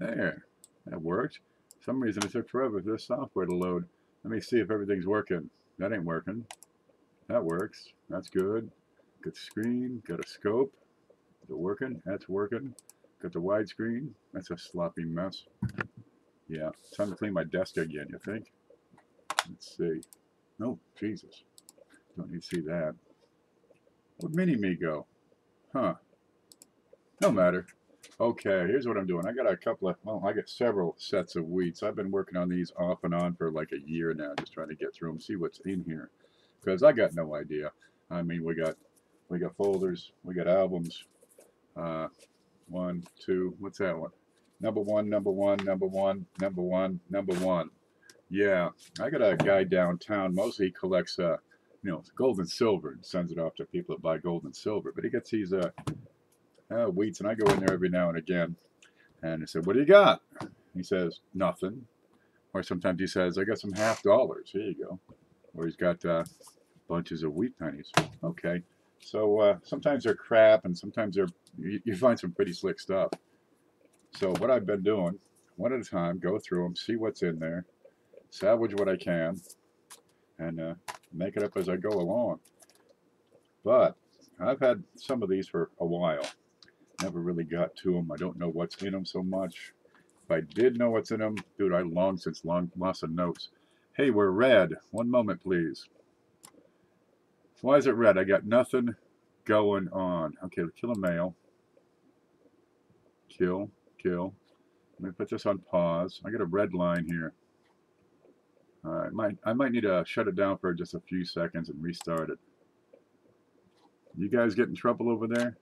There, that worked. For some reason it took forever for this software to load. Let me see if everything's working. That ain't working. That works. That's good. Good screen. Got a scope. Is it working? That's working. Got the widescreen. That's a sloppy mess. Yeah, time to clean my desk again, you think? Let's see. Oh, Jesus. Don't need to see that. Where'd Mini-Me go? Huh. No matter. Okay, here's what I'm doing. I got a couple of, well, I got several sets of wheats. I've been working on these off and on for like a year now, just trying to get through them, see what's in here. Because I got no idea. I mean, we got folders, we got albums. 1, 2, what's that one? Number one, number one, number one, number one, number one. Yeah, I got a guy downtown. Mostly he collects, gold and silver and sends it off to people that buy gold and silver. But he gets these wheats, and I go in there every now and again. And I said, "What do you got?" He says, "Nothing." Or sometimes he says, "I got some $50. Here you go." Or he's got bunches of wheat pennies. Okay. So sometimes they're crap, and sometimes you find some pretty slick stuff. So what I've been doing, one at a time, go through them, see what's in there, salvage what I can, and make it up as I go along. But I've had some of these for a while. Never really got to them. I don't know what's in them so much. If I did know what's in them, dude, I long since lost the notes. Hey, we're red. One moment, please. Why is it red? I got nothing going on. Okay, kill a male. Kill. Let me put this on pause. I got a red line here. I might need to shut it down for just a few seconds and restart it. You guys get in trouble over there?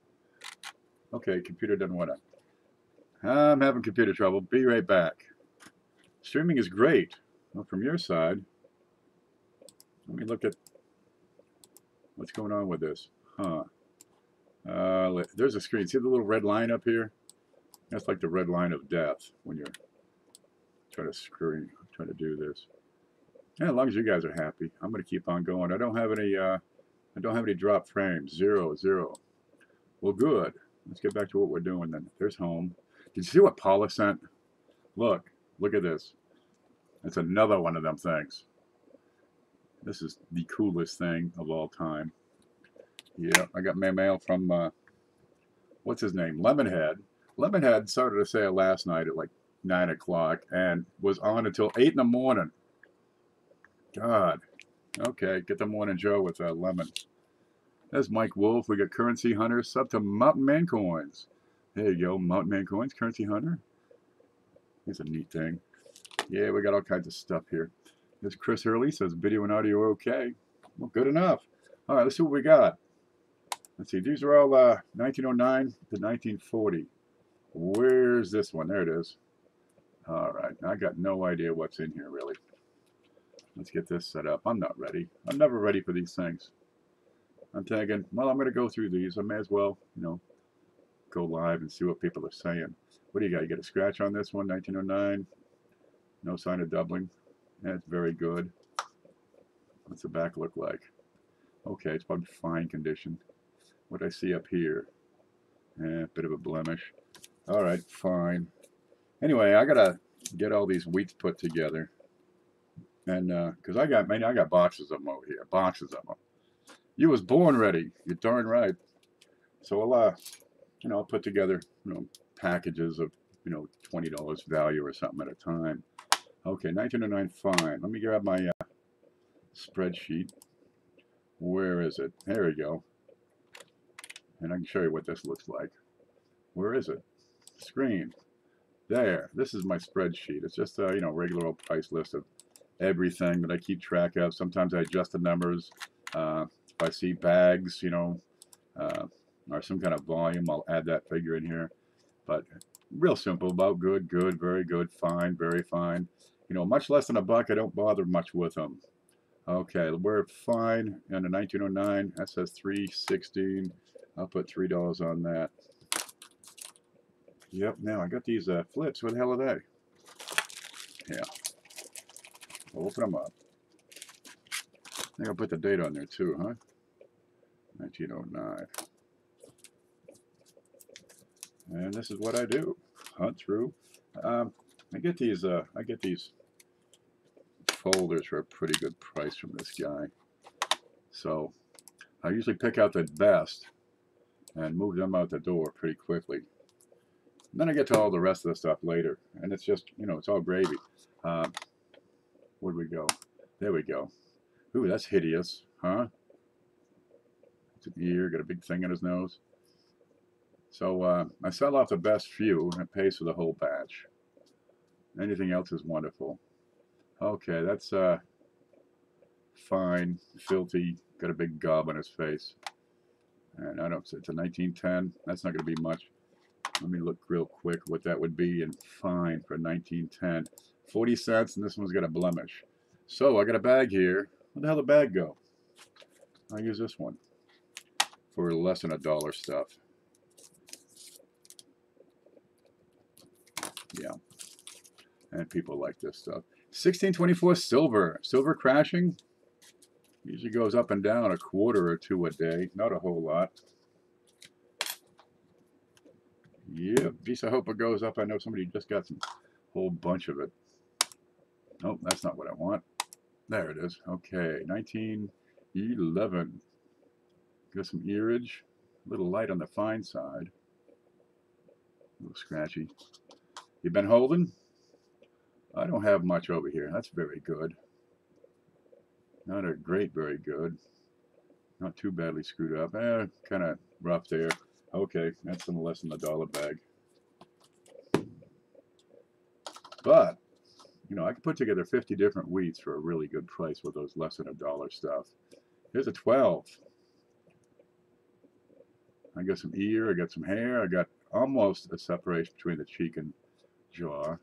Okay, computer doesn't want to. I'm having computer trouble. Be right back. Streaming is great. Well, from your side, let me look at what's going on with this. Huh. There's a screen. See the little red line up here? That's like the red line of death when you're trying to do this. Yeah, as long as you guys are happy, I'm going to keep on going. I don't have any drop frames. 0, 0. Well, good. Let's get back to what we're doing then. There's home. Did you see what Paula sent? Look at this. It's another one of them things. This is the coolest thing of all time. Yeah, I got my mail from, what's his name? Lemonhead. Lemonhead started a sale last night at like 9 o'clock and was on until 8 in the morning. God. Okay, get the morning Joe with lemons. There's Mike Wolf. We got Currency Hunter. Sub to Mountain Man Coins. There you go, Mountain Man Coins, Currency Hunter. It's a neat thing. Yeah, we got all kinds of stuff here. There's Chris Hurley. Says video and audio okay. Well, good enough. All right, let's see what we got. Let's see. These are all 1909 to 1940. Where's this one? There it is. All right. I got no idea what's in here, really. Let's get this set up. I'm not ready. I'm never ready for these things. I'm thinking, well, I'm going to go through these. I may as well, go live and see what people are saying. What do you got? You got a scratch on this one, 1909. No sign of doubling. That's very good. What's the back look like? Okay, it's probably fine condition. What do I see up here? Bit of a blemish. All right, fine. Anyway, I gotta get all these wheats put together, and because I got boxes of them over here, boxes of them. You was born ready. You're darn right. So I'll put together packages of $20 value or something at a time. Okay, 1909, fine. Let me grab my spreadsheet. Where is it? There we go. And I can show you what this looks like. Where is it? Screen. There. This is my spreadsheet. It's just a regular old price list of everything that I keep track of. Sometimes I adjust the numbers. If I see bags, or some kind of volume, I'll add that figure in here. But real simple. About good, good, very good, fine, very fine. Much less than $1. I don't bother much with them. Okay, we're fine. And in 1909, that says $3.16. I'll put $3 on that. Yep, now I got these flips. What the hell are they? Yeah. I'll open them up. I think I'll put the date on there too, huh? 1909. And this is what I do. Hunt through I get these folders for a pretty good price from this guy. So I usually pick out the best and move them out the door pretty quickly. And then I get to all the rest of the stuff later, and it's just, you know, it's all gravy. Where'd we go? There we go. Ooh, that's hideous, huh? It's an ear, got a big thing in his nose. So I sell off the best few, and it pays for the whole batch. Anything else is wonderful. Okay, that's fine, filthy, got a big gob on his face. And I don't, it's a 1910, that's not going to be much. Let me look real quick what that would be in fine for 1910. 40 cents, and this one's got a blemish. So I got a bag here. Where the hell did the bag go? I'll use this one for less than $1 stuff. Yeah, and people like this stuff. 1624 silver. Silver crashing usually goes up and down a quarter or two a day. Not a whole lot. Yeah, geez, I hope it goes up. I know somebody just got some whole bunch of it. Oh, that's not what I want. There it is. Okay, 1911. Got some earage. A little light on the fine side. A little scratchy. You been holding? I don't have much over here. That's very good. Not a great, very good. Not too badly screwed up. Kind of rough there. Okay, that's some less than $1 bag. But, you know, I could put together 50 different wheats for a really good price with those less than $1 stuff. Here's a 12. I got some ear, I got some hair, I got almost a separation between the cheek and jaw.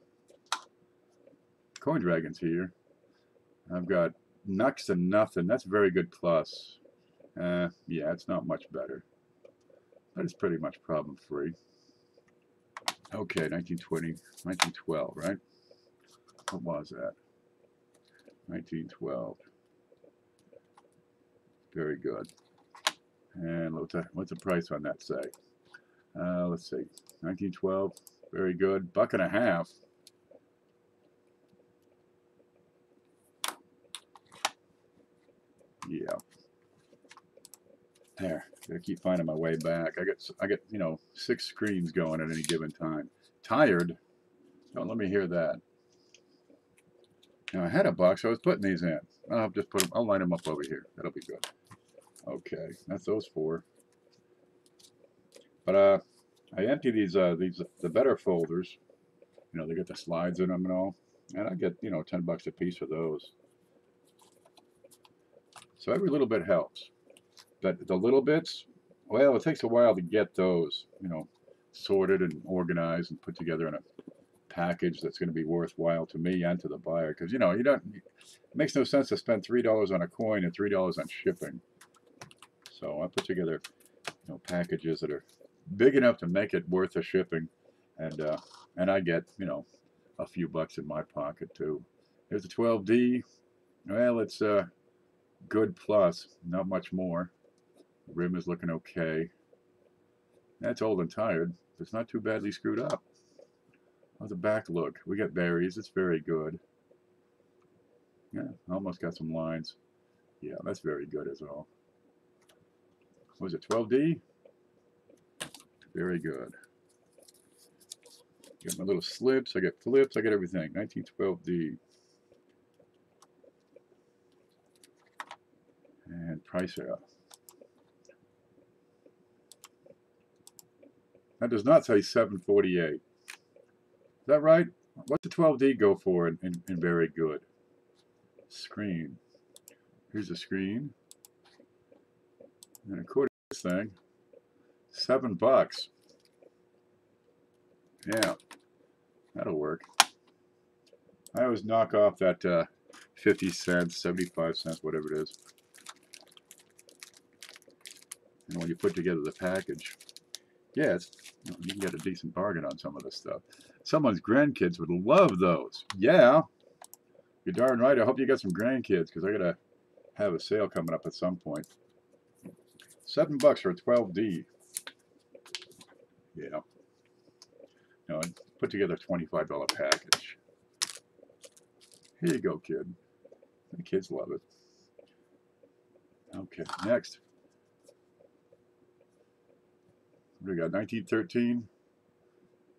Coin Dragon's here. I've got next to nothing. That's very good plus. Yeah, it's not much better. But it's pretty much problem free. Okay, 1920, 1912, right? What was that? 1912. Very good. And what's the price on that say? Let's see. 1912. Very good. $1.50. Yeah. There. Gotta keep finding my way back. I get you know 6 screens going at any given time. Tired? Don't let me hear that. Now I had a box. I was putting these in. I'll just put them. I'll line them up over here. That'll be good. Okay, that's those 4. But I empty these the better folders. You know, they get the slides in them and all, and I get, you know, 10 bucks a piece for those. So every little bit helps. But the little bits, well, it takes a while to get those, you know, sorted and organized and put together in a package that's going to be worthwhile to me and to the buyer. Because, you know, it makes no sense to spend $3 on a coin and $3 on shipping. So I put together, you know, packages that are big enough to make it worth the shipping, and I get, you know, a few bucks in my pocket too. Here's a 12D. Well, it's good plus, not much more. The rim is looking okay. That's old and tired. It's not too badly screwed up. How's the back look? We got berries. It's very good. Yeah, almost got some lines. Yeah, that's very good as well. Was it 12D? Very good. Got my little slips. I got flips. I got everything. 1912D. And price out. That does not say 748. Is that right? What's the 12D go for in very good? Screen. Here's the screen. And according to this thing, $7. Yeah, that'll work. I always knock off that 50 cents, 75 cents, whatever it is. And when you put together the package, yeah, it's, you know, you can get a decent bargain on some of this stuff. Someone's grandkids would love those. Yeah, you're darn right. I hope you got some grandkids, because I gotta have a sale coming up at some point. $7 for a 12D. Yeah. No, Put together a $25 package. Here you go, kid. The kids love it. Okay, next. What do we got? 1913.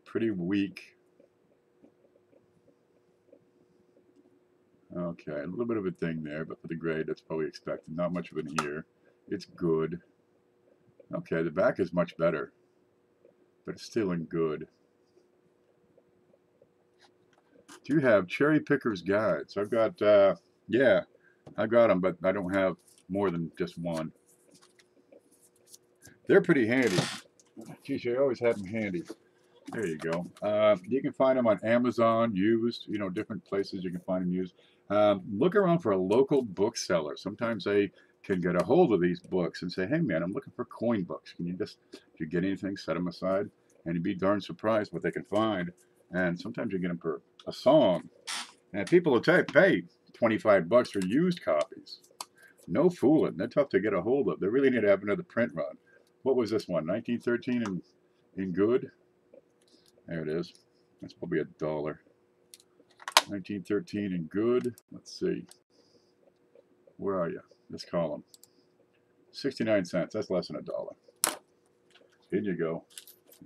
Pretty weak. Okay, a little bit of a thing there, but for the grade, that's probably expected. Not much of an ear. It's good. Okay, the back is much better, but it's still in good. Do you have Cherry Picker's Guides? I've got, yeah, I got them, but I don't have more than just one. They're pretty handy. Geez, I always have them handy. There you go. You can find them on Amazon, used, you know, different places you can find them used. Look around for a local bookseller. Sometimes they can get a hold of these books and say, hey man, I'm looking for coin books. Can you just, if you get anything, set them aside. And you'd be darn surprised what they can find. And sometimes you get them for a song. And people will pay $25 for used copies. No fooling. They're tough to get a hold of. They really need to have another print run. What was this one? 1913 in good? There it is. That's probably $1. 1913 in good. Let's see. Where are you? This column. 69 cents. That's less than $1. Here you go.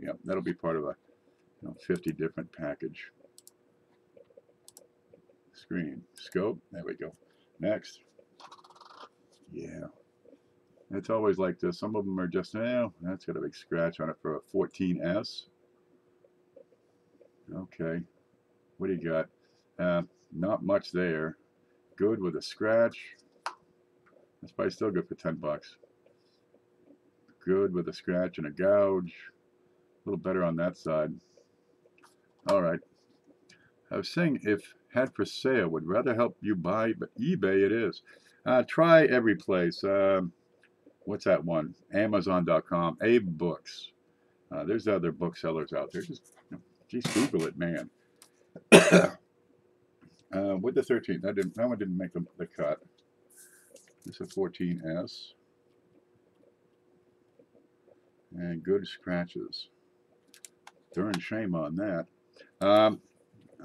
Yep, that'll be part of a 50 different package. Screen. Scope. There we go. Next. Yeah. It's always like this. Some of them are just, that's got a big scratch on it for a 14S. Okay. What do you got? Not much there. Good with a scratch. That's probably still good for $10. Good with a scratch and a gouge. A little better on that side. All right. I was saying if had for sale would rather help you buy, but eBay it is. Try every place. What's that one? Amazon.com. Abe Books. There's other booksellers out there. Just, geez, Google it, man. With the 13, that one didn't make the cut. This is a 14S. And good scratches. Darn shame on that.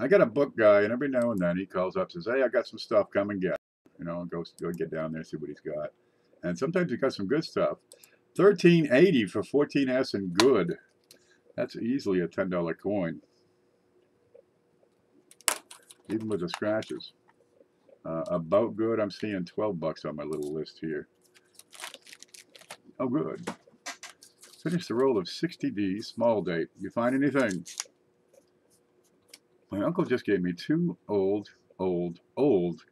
I got a book guy, and every now and then he calls up and says, hey, I got some stuff, come and get. Go get down there, see what he's got. And sometimes he's got some good stuff. $13.80 for 14S and good. That's easily a $10 coin. Even with the scratches. About good, I'm seeing $12 on my little list here. Oh, good. Finish the roll of 60D, small date. You find anything? My uncle just gave me 2 old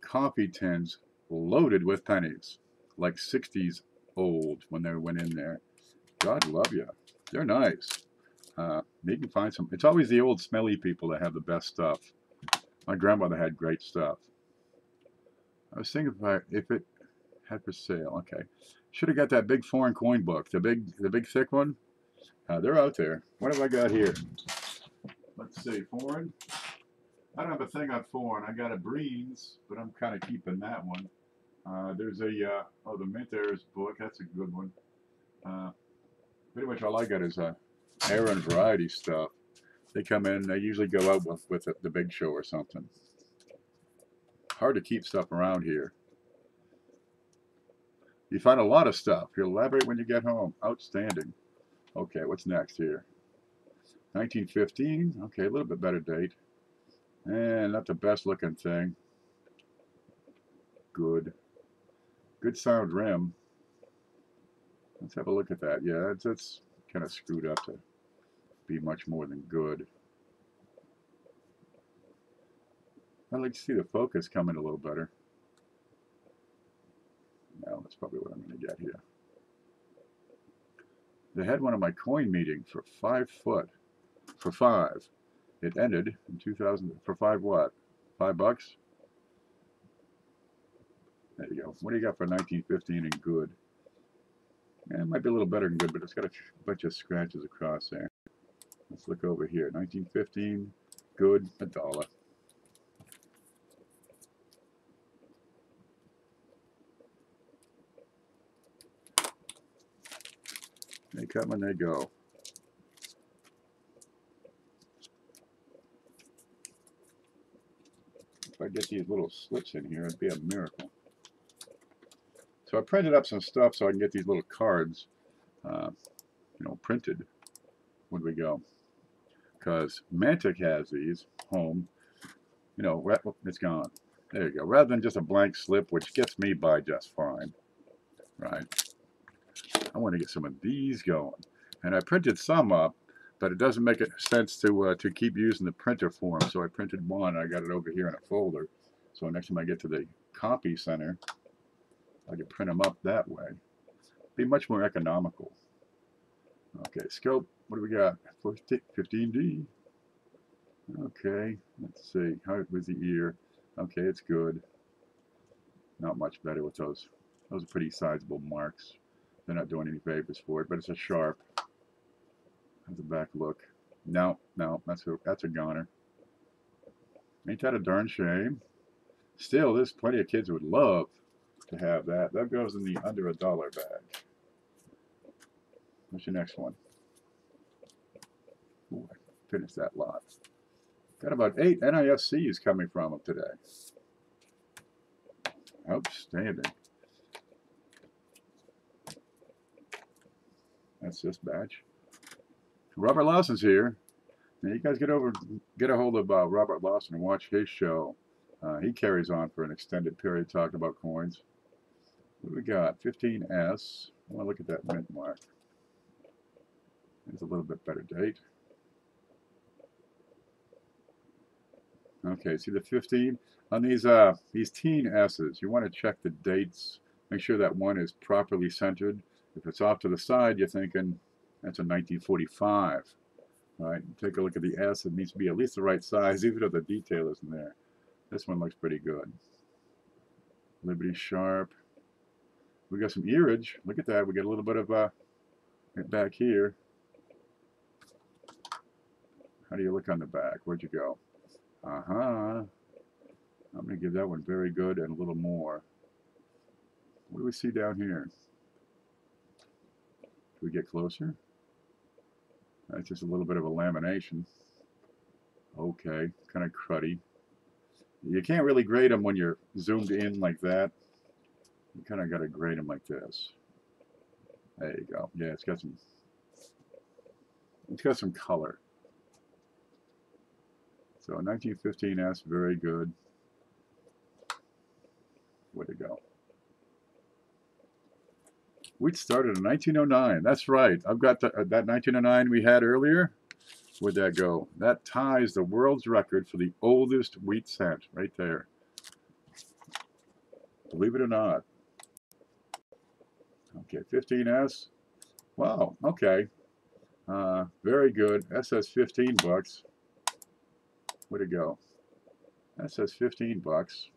coffee tins loaded with pennies. Like 60s old when they went in there. God love you. They're nice. You can find some. It's always the old smelly people that have the best stuff. My grandmother had great stuff. I was thinking if it had for sale. Okay, should have got that big foreign coin book. The big thick one. They're out there. What have I got here? Let's see. Foreign. I don't have a thing on foreign. I got a Breen's, but I'm kind of keeping that one. There's a the Mint Airs book. That's a good one. Pretty much all I got is Aaron Variety stuff. They come in. They usually go out with the big show or something. Hard to keep stuff around here. You find a lot of stuff. You'll elaborate when you get home. Outstanding. Okay, what's next here? 1915. Okay, a little bit better date. And not the best looking thing. Good. Good sound rim. Let's have a look at that. Yeah, it's kind of screwed up to be much more than good. I'd like to see the focus come in a little better. No, that's probably what I'm going to get here. They had one of my coin meetings for 5 foot. For 5. It ended in 2000 for 5 what? $5? There you go. What do you got for 1915 and good? Yeah, it might be a little better than good, but it's got a bunch of scratches across there. Let's look over here. 1915, good, $1. They come and they go. get these little slips in here, it'd be a miracle. So I printed up some stuff so I can get these little cards, you know, printed when we go. Because Mantic has these home, you know, it's gone. There you go. Rather than just a blank slip, which gets me by just fine, right? I want to get some of these going. And I printed some up, but it doesn't make sense to keep using the printer form. So I printed one. I got it over here in a folder. So next time I get to the copy center, I can print them up that way. Be much more economical. Okay, scope. What do we got? 15D. Okay, let's see. How was the ear? Okay, it's good. Not much better with those. Those are pretty sizable marks. They're not doing any favors for it, but it's a sharp. How's the back look? No, that's a goner. Ain't that a darn shame? Still, there's plenty of kids who would love to have that. That goes in the under $1 bag. What's your next one? Ooh, I finished that lot. Got about 8 NIFCs coming from them today. Outstanding. That's this batch. Robert Lawson's here. Now you guys get a hold of Robert Lawson and watch his show. He carries on for an extended period talking about coins. What do we got? 15S. I want to look at that mint mark. It's a little bit better date. Okay, see the 15 on these teen S's. You want to check the dates. Make sure that one is properly centered. If it's off to the side, you're thinking that's a 1945. All right, take a look at the S. It needs to be at least the right size, even though the detail isn't there. This one looks pretty good. Liberty Sharp. We got some earage. Look at that. We got a little bit of back here. How do you look on the back? Where'd you go? I'm going to give that one very good and a little more. What do we see down here? Do we get closer? That's just a little bit of a lamination. Okay, kind of cruddy. You can't really grade them when you're zoomed in like that. You kind of got to grade them like this. There you go. Yeah, it's got some color. So 1915S, very good. Where'd it go? We started in 1909. That's right. I've got that 1909 we had earlier. Where'd that go? That ties the world's record for the oldest wheat cent right there. Believe it or not. Okay, 15S. Wow, okay. Very good. That says 15 bucks. Where'd it go? That says 15 bucks.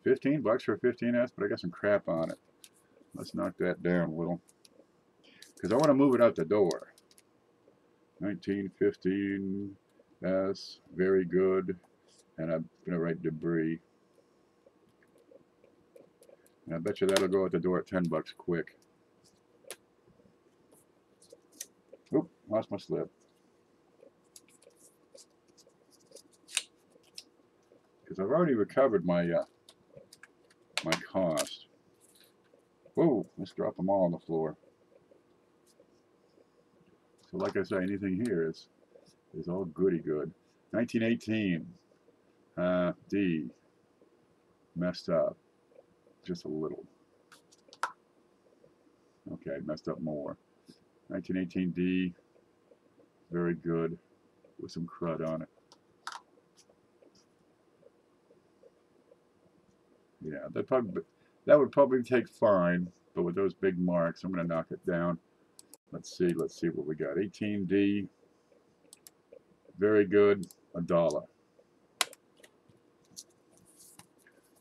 15 bucks for a 15S, but I got some crap on it. Let's knock that down a little. Because I want to move it out the door. 1915S, very good. And I'm going to write debris. And I bet you that'll go out the door at 10 bucks quick. Oop, lost my slip. Because I've already recovered my my cost. Whoa, let's drop them all on the floor. So like I say, anything here is all goody good. 1918, D, messed up, just a little. Okay, messed up more. 1918 D, very good, with some crud on it. Yeah, that would probably take fine, but with those big marks, I'm going to knock it down. Let's see what we got. 18D, very good, $1.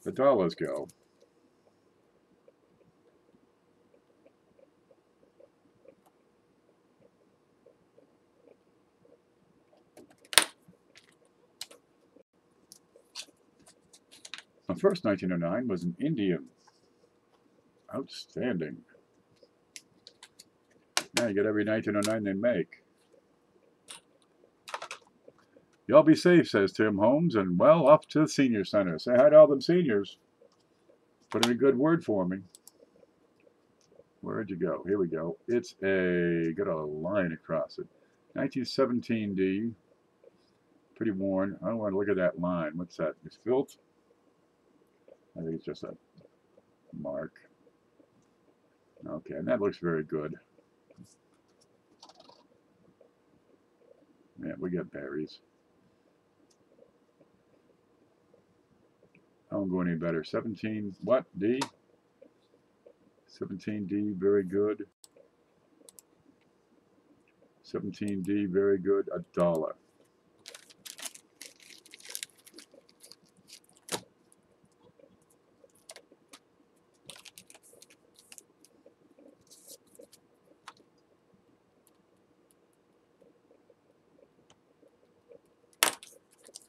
The dollars go. My first 1909 was an Indian. Outstanding. Now you get every 1909 they make. Y'all be safe, says Tim Holmes, and well, off to the senior center. Say hi to all them seniors. Put in a good word for me. Where'd you go? Here we go. It's got a line across it. 1917D. Pretty worn. I don't want to look at that line. What's that? It's built? I think it's just a mark. Okay, and that looks very good. Yeah, we got berries. I won't go any better. 17, what? D? 17D, very good. 17D, very good. $1.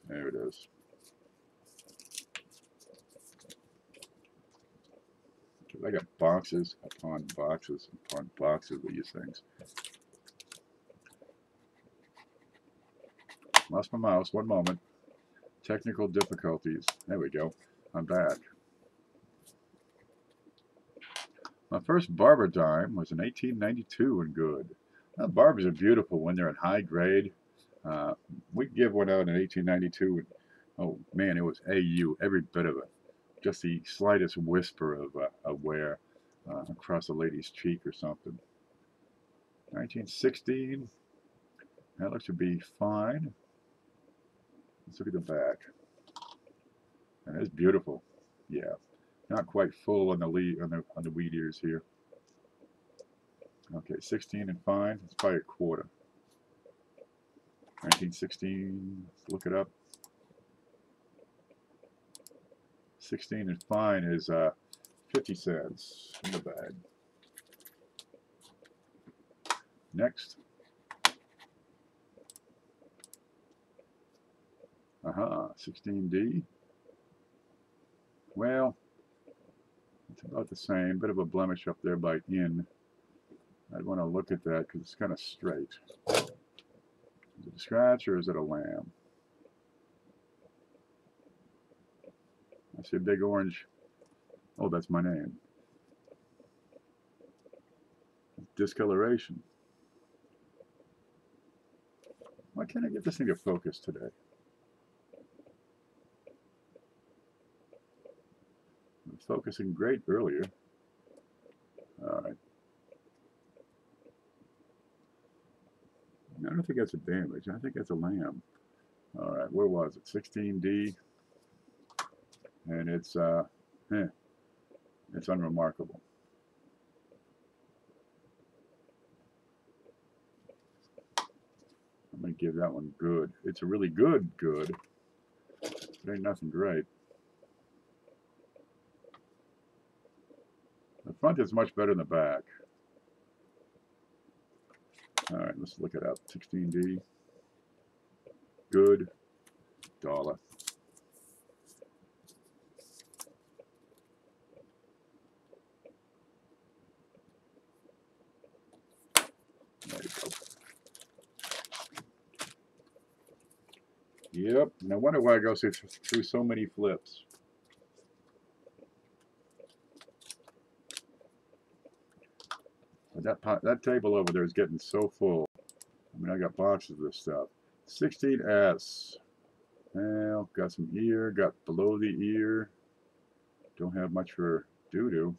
There it is. I got boxes upon boxes upon boxes of these things. Lost my mouse. One moment. Technical difficulties. There we go. I'm back. My first barber dime was in 1892 and good. Now, barbers are beautiful when they're in high grade. We give one out in 1892. And, oh man, it was AU, every bit of it. Just the slightest whisper of wear across a lady's cheek or something. 1916. That looks to be fine. Let's look at the back. And it's beautiful. Yeah, not quite full on the on the weed ears here. Okay, 16 and fine. It's probably a quarter. 1916. Let's look it up. 16 and fine is 50 cents in the bag. Next. 16D. Well, it's about the same. Bit of a blemish up there by in. I'd want to look at that because it's kind of straight. Is it a scratch or is it a lamb? I see a big orange. Oh, that's my name. Discoloration. Why can't I get this thing to focus today? It was focusing great earlier. All right. I don't think that's a damage. I think that's a lamb. All right, where was it? 16D. And it's unremarkable. I'm going to give that one good. It's a really good. It ain't nothing great. The front is much better than the back. All right, let's look it up. 16D. Good. $1. There you go. Yep. No wonder why I go through so many flips. But that table over there is getting so full. I mean, I got boxes of this stuff. 16S. Well, got some ear, got below the ear. Don't have much for doo-doo.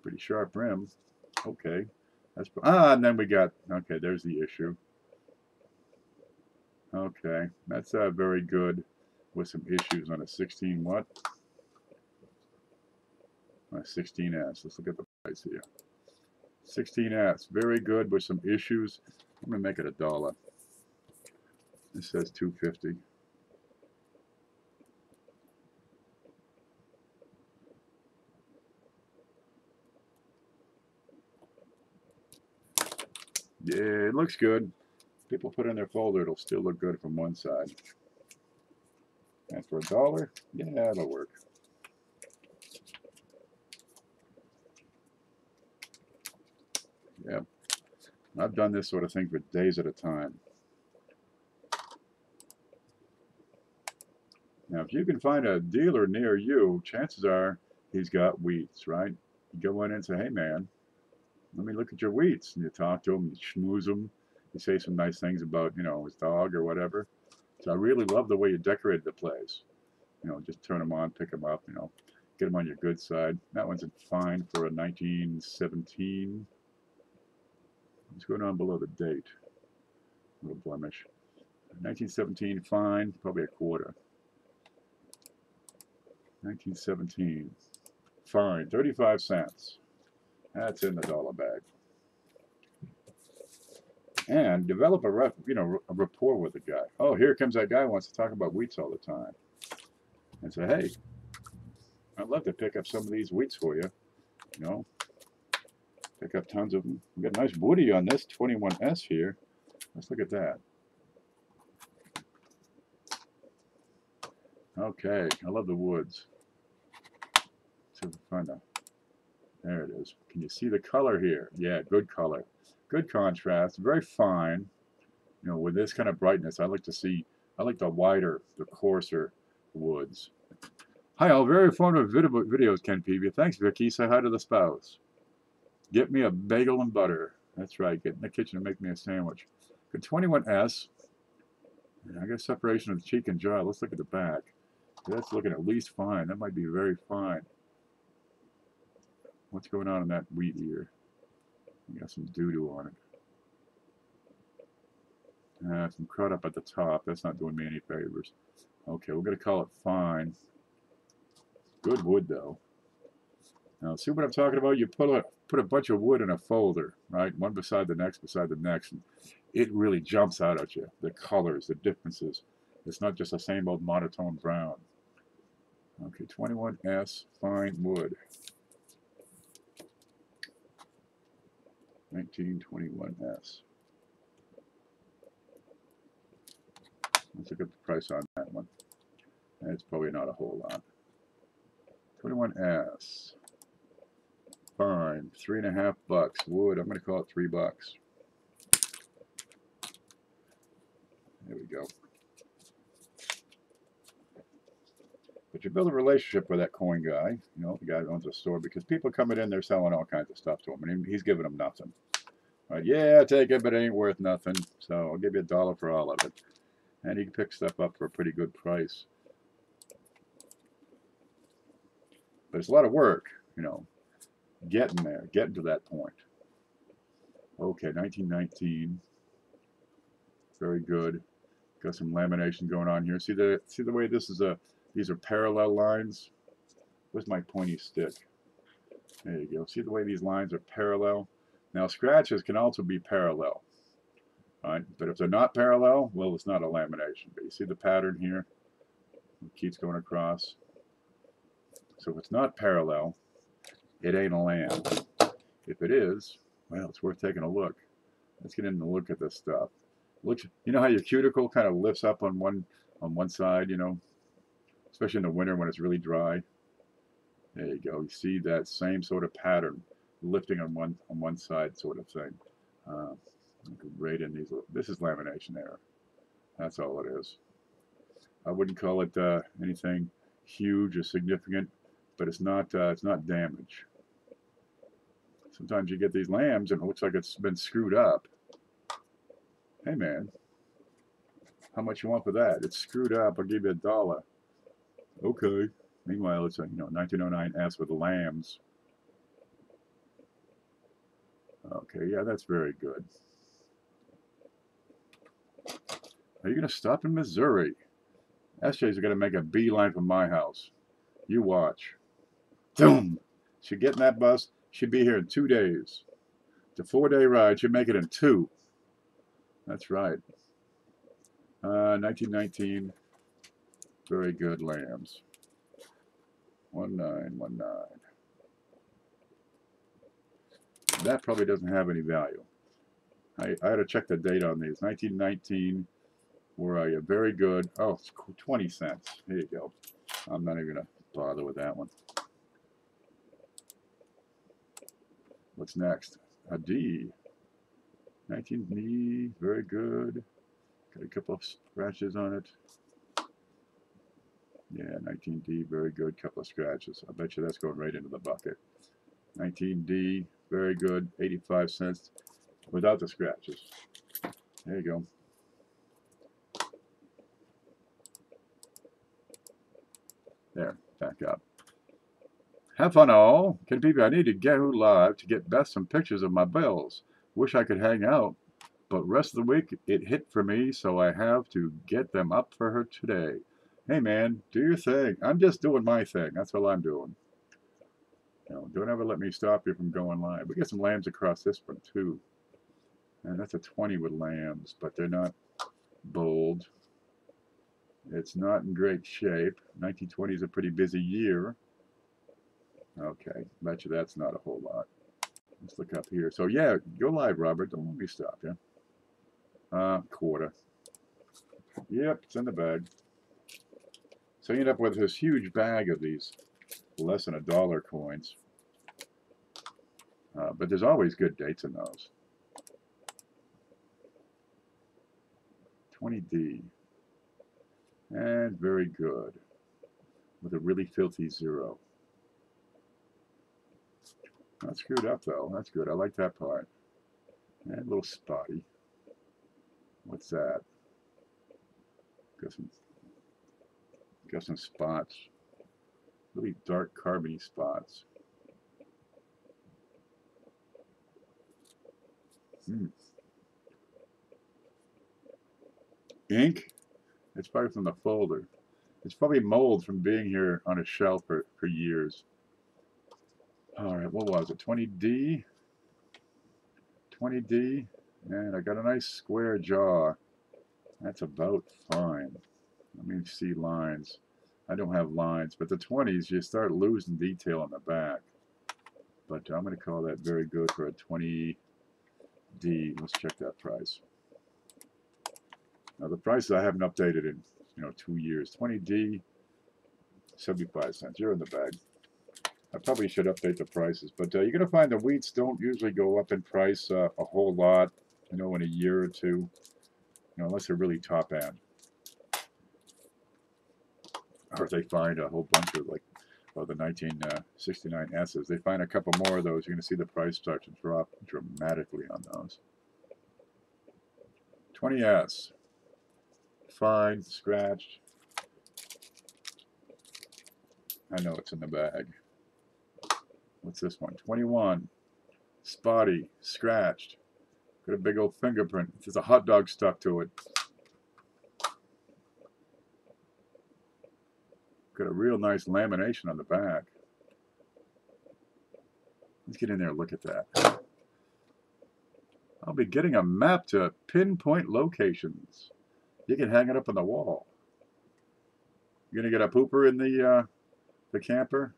Pretty sharp rim. Okay. And then we got, okay, there's the issue. Okay, that's very good with some issues on a 16 what? On a 16S. Let's look at the price here. 16S, very good with some issues. I'm going to make it $1. This says $2.50. Yeah, it looks good. People put in their folder, it'll still look good from one side. And for $1, yeah, that'll work. Yep. I've done this sort of thing for days at a time. Now, if you can find a dealer near you, chances are he's got wheats, right? You go in and say, hey, man, let me look at your wheats. And you talk to him, you schmooze him, you say some nice things about, you know, his dog or whatever. So I really love the way you decorated the place. You know, just turn them on, pick them up, you know, get them on your good side. That one's fine for a 1917. What's going on below the date? A little blemish. 1917, fine, probably a quarter. 1917, fine, 35 cents. That's in the dollar bag. And develop a rapport with the guy. Oh, here comes that guy who wants to talk about wheats all the time. And say, hey, I'd love to pick up some of these wheats for you. You know, pick up tons of them. We got a nice woody on this 21S here. Let's look at that. Okay, I love the woods. Let's see if we can find a. There it is. Can you see the color here? Yeah, good color. Good contrast. Very fine. You know, with this kind of brightness, I like the wider, the coarser woods. Hi, all. Very informative videos, Ken Peavy. Thanks, Vicky. Say hi to the spouse. Get me a bagel and butter. That's right. Get in the kitchen and make me a sandwich. Good 21S. I got separation of the cheek and jaw. Let's look at the back. That's looking at least fine. That might be very fine. What's going on in that wheat ear? You got some doo-doo on it. Some crud up at the top. That's not doing me any favors. Okay, we're going to call it fine. Good wood, though. Now, see what I'm talking about? You put a bunch of wood in a folder, right? One beside the next, and it really jumps out at you. The colors, the differences. It's not just the same old monotone brown. Okay, 21S, fine wood. 1921S. Let's look at the price on that one. It's probably not a whole lot. 21S. Fine. $3.50 wood. I'm going to call it $3. There we go. But you build a relationship with that coin guy, you know, the guy who owns a store, because people coming in, they're selling all kinds of stuff to him, and he's giving them nothing. Right? Yeah, take it, but it ain't worth nothing, so I'll give you $1 for all of it. And he can pick stuff up for a pretty good price. But it's a lot of work, you know, getting there, getting to that point. Okay, 1919. Very good. Got some lamination going on here. See the way this is these are parallel lines. Where's my pointy stick? There you go. See the way these lines are parallel? Now scratches can also be parallel. Right? But if they're not parallel, well, it's not a lamination. But you see the pattern here? It keeps going across. So if it's not parallel, it ain't a lamb. If it is, well, it's worth taking a look. Let's get in and look at this stuff. Looks, you know how your cuticle kind of lifts up on one side, you know, especially in the winter when it's really dry. There you go. You see that same sort of pattern lifting on one side, sort of thing. Right in these. This is lamination error. That's all it is. I wouldn't call it anything huge or significant, but it's not damage. Sometimes you get these lambs and it looks like it's been screwed up. Hey man, how much you want for that? It's screwed up. I'll give you $1. Okay. Meanwhile, it's a 1909S with lambs. Okay, yeah, that's very good. Are you going to stop in Missouri? SJ's going to make a beeline from my house. You watch. Boom! She'll get in that bus. She'll be here in 2 days. It's a 4-day ride. She'll make it in 2. That's right. 1919. Very good lambs. 1919. That probably doesn't have any value. I had to check the date on these. 1919 were a very good. Oh, it's 20 cents. There you go. I'm not even going to bother with that one. What's next? A D. 19D. Very good. Got a couple of scratches on it. Yeah, 19D, very good. Couple of scratches. I bet you that's going right into the bucket. 19D, very good. 85 cents without the scratches. There you go. There, back up. Have fun all. Can people, I need to get live to get best some pictures of my bills. Wish I could hang out, but rest of the week it hit for me, so I have to get them up for her today. Hey man, do your thing. I'm just doing my thing. That's all I'm doing. You know, don't ever let me stop you from going live. We get some lambs across this one too. And that's a 20 with lambs, but they're not bold. It's not in great shape. 1920 is a pretty busy year. Okay, bet you that's not a whole lot. Let's look up here. So yeah, go live, Robert. Don't let me stop you. Quarter. Yep, it's in the bag. So you end up with this huge bag of these less than $1 coins. But there's always good dates in those. 20D. And very good. With a really filthy 0. Not screwed up though. That's good. I like that part. And a little spotty. What's that? Got some spots. Really dark carbony spots. Ink? It's probably from the folder. It's probably mold from being here on a shelf for years. All right, what was it? 20D? 20D? And I got a nice square jaw. That's about fine. Let me see lines. I don't have lines, but the 20s, you start losing detail on the back. But I'm going to call that very good for a 20D. Let's check that price. Now the prices I haven't updated in 2 years. 20D, 75 cents. You're in the bag. I probably should update the prices, but you're going to find the wheats don't usually go up in price a whole lot, in a year or two, unless they're really top end. Or if they find a whole bunch of the 1969 S's. They find a couple more of those, you're going to see the price start to drop dramatically on those. 20S. Fine, scratched. I know it's in the bag. What's this one? 21. Spotty, scratched. Got a big old fingerprint. There's a hot dog stuck to it. Got a real nice lamination on the back. Let's get in there and look at that. I'll be getting a map to pinpoint locations. You can hang it up on the wall. You're gonna get a pooper in the camper.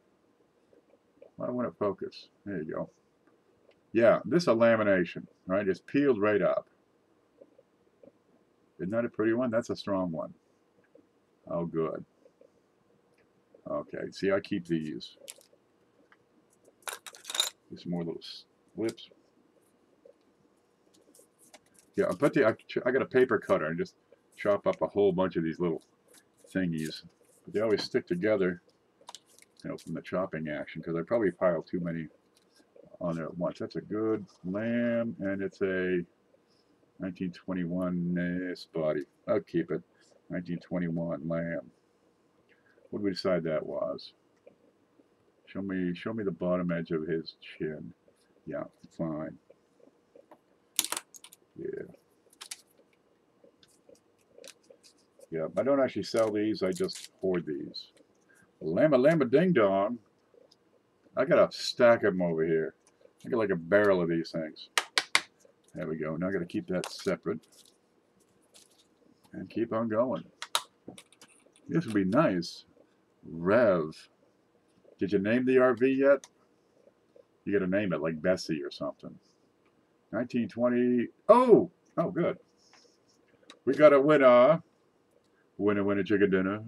I want to focus. There you go. Yeah, this is a lamination, right? It's peeled right up. Isn't that a pretty one? That's a strong one. Oh, good. Okay, see, I keep these. There's some more little slips. Yeah, I got a paper cutter and just chop up a whole bunch of these little thingies. But they always stick together, from the chopping action, because I probably piled too many on there at once. That's a good lamb, and it's a 1921 spotty. I'll keep it. 1921 lamb. What did we decide that was? Show me the bottom edge of his chin. Yeah, fine. Yeah. Yeah, I don't actually sell these, I just hoard these. Lamba ding dong. I got a stack of them over here. I got like a barrel of these things. There we go. Now I got to keep that separate. And keep on going. This would be nice. Rev. Did you name the RV yet? You got to name it like Bessie or something. 1920. Oh, good. We got a winner. Winner, chicken dinner.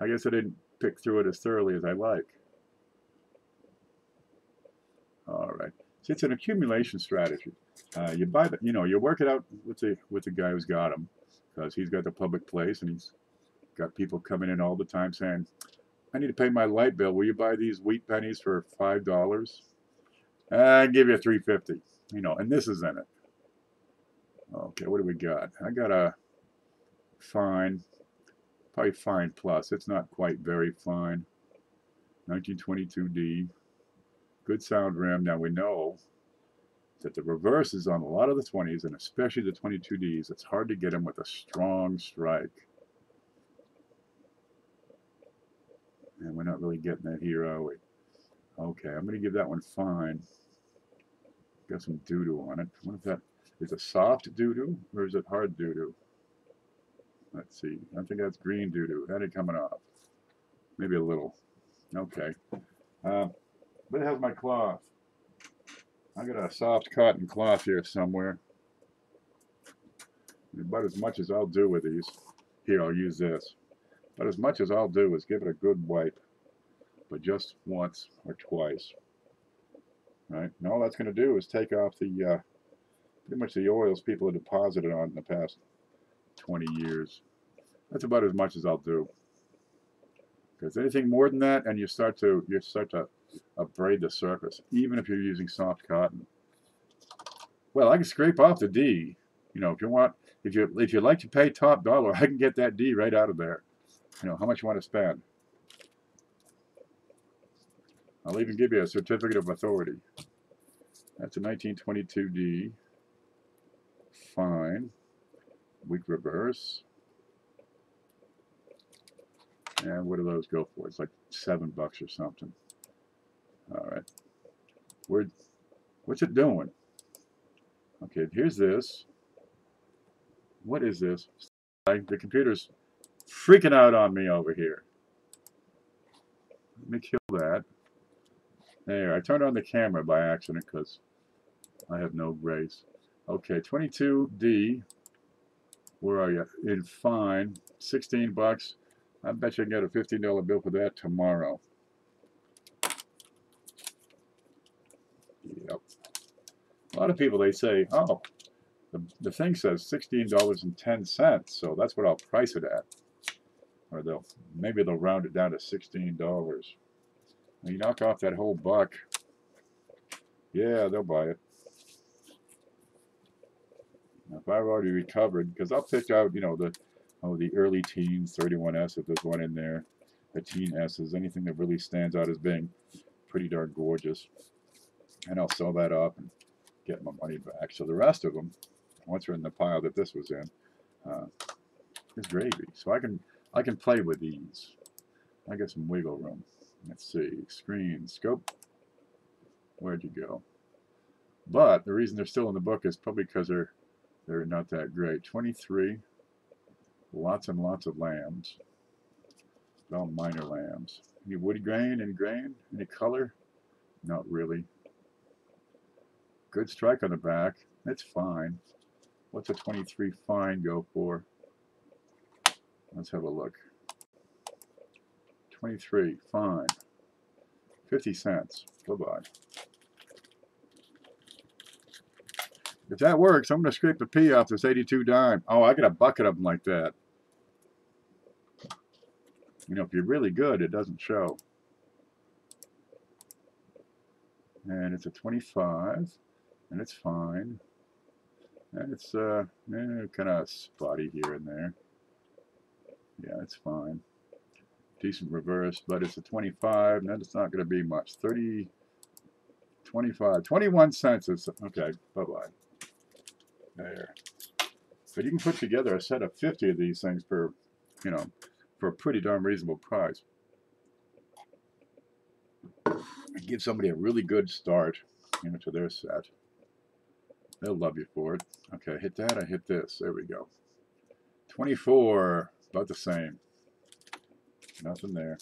I guess I didn't pick through it as thoroughly as I like. All right. So it's an accumulation strategy. You buy you work it out with the guy who's got them, because he's got the public place and he's Got people coming in all the time saying, I need to pay my light bill. Will you buy these wheat pennies for $5? I give you $3.50. You know, and this is in it. Okay, what do we got? I got a fine, probably fine plus. It's not quite very fine. 1922D. Good sound rim. Now we know that the reverse is on a lot of the 20s, and especially the 22Ds. It's hard to get them with a strong strike. And we're not really getting that here, are we? Okay, I'm going to give that one fine. Got some doo-doo on it. I wonder if that is a soft doo-doo or is it hard doo-doo? Let's see. I think that's green doo-doo. That ain't coming off. Maybe a little. Okay. Where the hell's my cloth? I got a soft cotton cloth here somewhere. About as much as I'll do with these. Here, I'll use this. But as much as I'll do is give it a good wipe. But just once or twice. Right? And all that's going to do is take off the pretty much the oils people have deposited on in the past 20 years. That's about as much as I'll do. Because anything more than that, and you start to abrade the surface, even if you're using soft cotton. Well, I can scrape off the D. You know, if you want, if you like to pay top dollar, I can get that D right out of there. You know, how much you want to spend. I'll even give you a certificate of authority. That's a 1922D. Fine. Weak reverse. And what do those go for? It's like $7 or something. All right. What's it doing? Okay, here's this. What is this? The computer's freaking out on me over here. Let me kill that. There, I turned on the camera by accident because I have no grace. Okay, 22D. Where are you? In fine. $16. I bet you can get a $15 bill for that tomorrow. Yep. A lot of people, they say, oh, the thing says $16.10, so that's what I'll price it at. Or maybe they'll round it down to $16. When you knock off that whole buck, yeah, they'll buy it. Now, if I've already recovered, because I'll pick out, you know, the early teens, 31S, if there's one in there, the teen S's, anything that really stands out as being pretty darn gorgeous. And I'll sell that up and get my money back. So the rest of them, once they're in the pile that this was in, is gravy. So I can play with these. I got some wiggle room. Let's see, screen, scope. Where'd you go? But the reason they're still in the book is probably because they're not that great. 23, lots and lots of lambs. All minor lambs. Any wood grain and grain? Any color? Not really. Good strike on the back. That's fine. What's a 23 fine go for? Let's have a look. 23 fine. 50 cents. Bye-bye. If that works, I'm going to scrape the P off this 82 dime. Oh, I got a bucket of them like that. You know, if you're really good, it doesn't show. And it's a 25, and it's fine. And it's kind of spotty here and there. Yeah, it's fine. Decent reverse, but it's a 25, and it's not going to be much. 30, 25, 21 cents is, okay, bye-bye. There. But you can put together a set of 50 of these things for, you know, for a pretty darn reasonable price. Give somebody a really good start, you know, to their set. They'll love you for it. Okay, I hit that, I hit this. There we go. 24, about the same. Nothing there.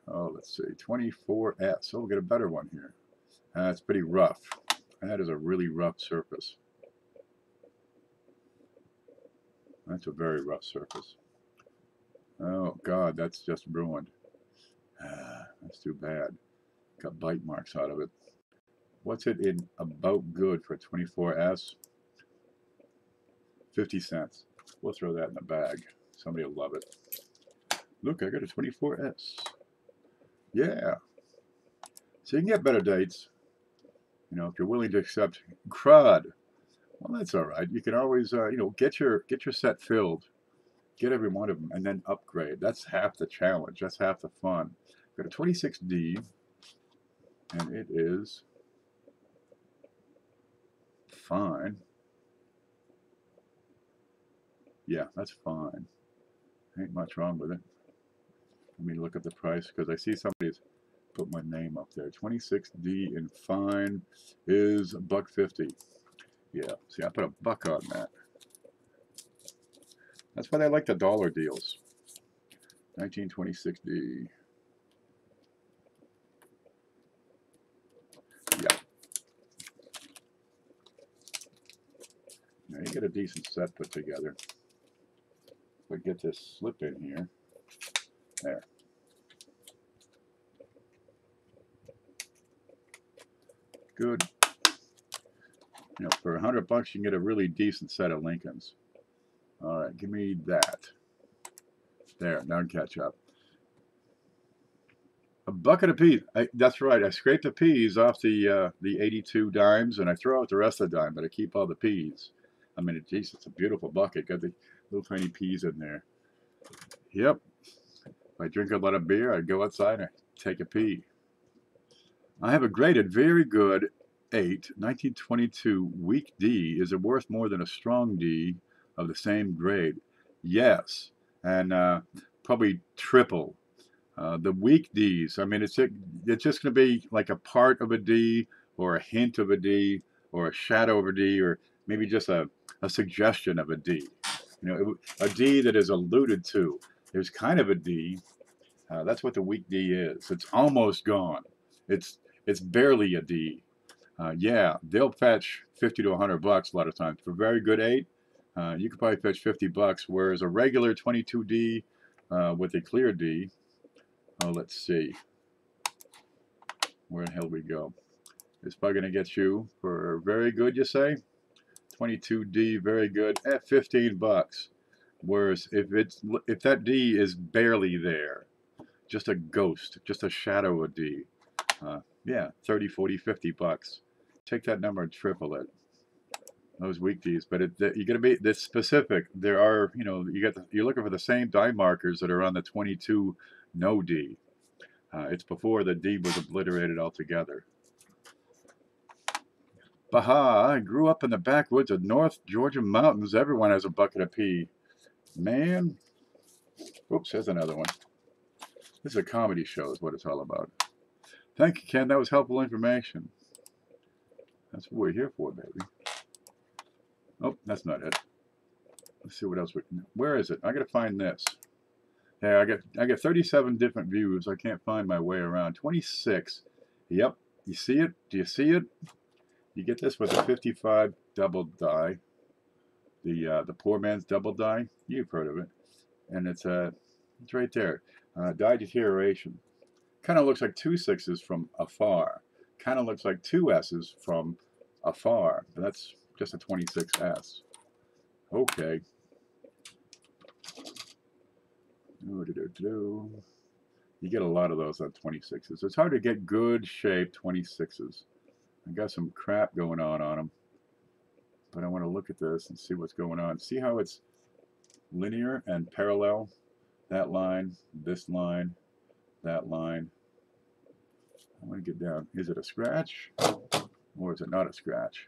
Oh, let's see. 24S. Oh, we'll get a better one here. That's pretty rough. That is a really rough surface. That's a very rough surface. Oh, God, that's just ruined. That's too bad. Got bite marks out of it. What's it in about good for 24S? 50 cents. We'll throw that in the bag. Somebody will love it. Look, I got a 24S. Yeah. So you can get better dates. You know, if you're willing to accept crud, well, that's all right. You can always, you know, get your set filled, get every one of them, and then upgrade. That's half the challenge. That's half the fun. Got a 26D, and it is fine. Yeah, that's fine. Ain't much wrong with it. Let me look at the price because I see somebody's put my name up there. 26D in fine is $1.50. Yeah, see, I put a buck on that. That's why they like the dollar deals. 1926D. Yeah. Now you get a decent set put together. But get this slip in here. There. Good. You know, for $100 you can get a really decent set of Lincolns. All right, give me that. There, now catch up. A bucket of peas. That's right. I scrape the peas off the 82 dimes, and I throw out the rest of the dime, but I keep all the peas. I mean, geez, it's a beautiful bucket. Got the little tiny peas in there. Yep. If I drink a lot of beer, I go outside and take a pee. I have a graded very good 8, 1922 weak D. Is it worth more than a strong D of the same grade? Yes, and probably triple. The weak Ds, I mean, it's just going to be like a part of a D, or a hint of a D, or a shadow of a D, or maybe just a suggestion of a D. You know, a D that is alluded to. There's kind of a D. That's what the weak D is. It's almost gone. It's barely a D. Yeah, they'll fetch 50 to 100 bucks a lot of times. For a very good 8, you could probably fetch 50 bucks, whereas a regular 22D with a clear D, oh, let's see. Where the hell we go? It's probably going to get you for very good, you say? 22D, very good, at 15 bucks. Whereas if that D is barely there, just a ghost, just a shadow of D, yeah, 30, 40, 50 bucks. Take that number and triple it. Those weak Ds, but you got to be this specific. There are, you know, you're looking for the same die markers that are on the 22 no D. It's before the D was obliterated altogether. Baha, I grew up in the backwoods of North Georgia mountains. Everyone has a bucket of pea. Man, oops, there's another one. This is a comedy show is what it's all about. Thank you, Ken. That was helpful information. That's what we're here for, baby. Oh, that's not it. Let's see what else where is it? I gotta find this. Yeah, I got 37 different views. I can't find my way around. 26. Yep. You see it? Do you see it? You get this with a 55 double die. The poor man's double die. You've heard of it. And it's right there. Die deterioration. Kind of looks like 2 6s from afar. Kind of looks like 2 S's from afar. But that's just a 26S. Okay. You get a lot of those on 26s. It's hard to get good shape 26s. I got some crap going on them. But I want to look at this and see what's going on. See how it's linear and parallel? That line, this line, that line. I want to get down. Is it a scratch? Or is it not a scratch?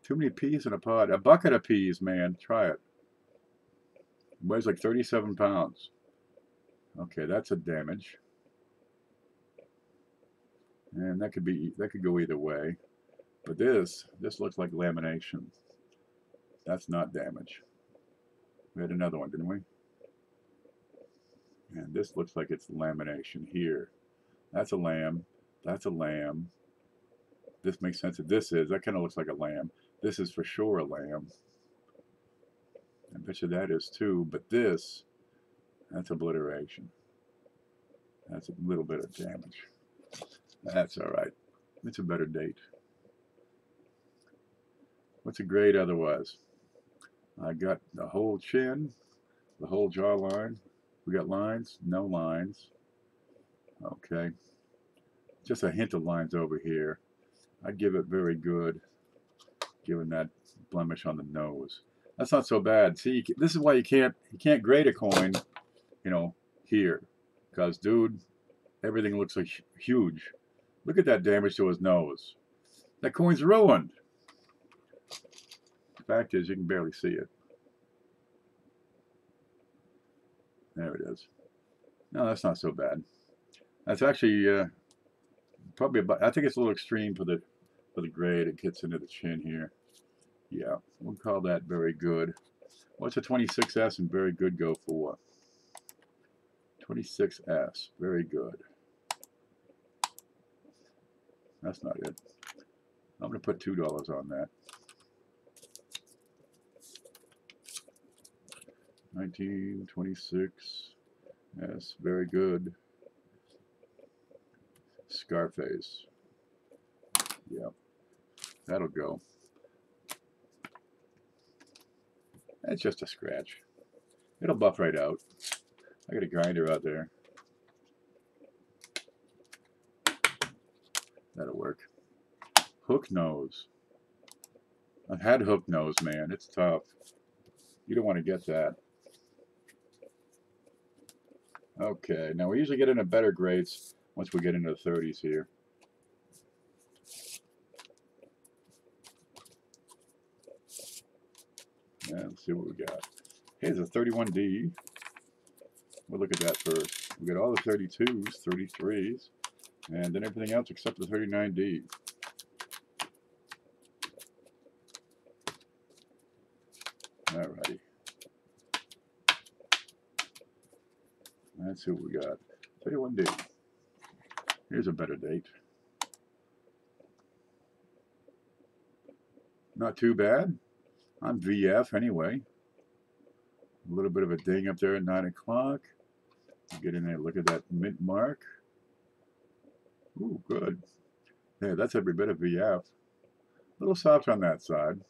Too many peas in a pod. A bucket of peas, man. Try it. It weighs like 37 pounds. Okay, that's a damage. And that could go either way. But this looks like lamination. That's not damage. We had another one, didn't we? And this looks like it's lamination here. That's a lamb. That's a lamb. This makes sense if this is. That kind of looks like a lamb. This is for sure a lamb. I bet you that is too. But this, that's obliteration. That's a little bit of damage. That's all right. It's a better date. What's a grade otherwise? I got the whole chin, the whole jawline. We got lines, no lines. Okay. Just a hint of lines over here. I'd give it very good, given that blemish on the nose. That's not so bad. See, this is why you can't grade a coin, you know, here, because dude, everything looks like huge. Look at that damage to his nose. That coin's ruined. The fact is, you can barely see it. There it is. No, that's not so bad. That's actually probably about. I think it's a little extreme for the grade. It gets into the chin here. Yeah, we'll call that very good. What's a 26S and very good go for? 26S, very good. That's not it. I'm going to put $2 on that. 1926. Yes, very good. Scarface. Yep, that'll go. It's just a scratch. It'll buff right out. I got a grinder out there. That'll work. Hook nose. I've had hook nose, man. It's tough. You don't want to get that. Okay, now we usually get into better grades once we get into the 30s here. Yeah, let's see what we got. Here's a 31D. We'll look at that first. We got all the 32s, 33s, and then everything else except the 39D. Alrighty. Let's see what we got. 31D. Here's a better date. Not too bad. I'm VF anyway. A little bit of a ding up there at 9 o'clock. Get in there, look at that mint mark. Ooh, good. Yeah, that's every bit of VF. A little soft on that side.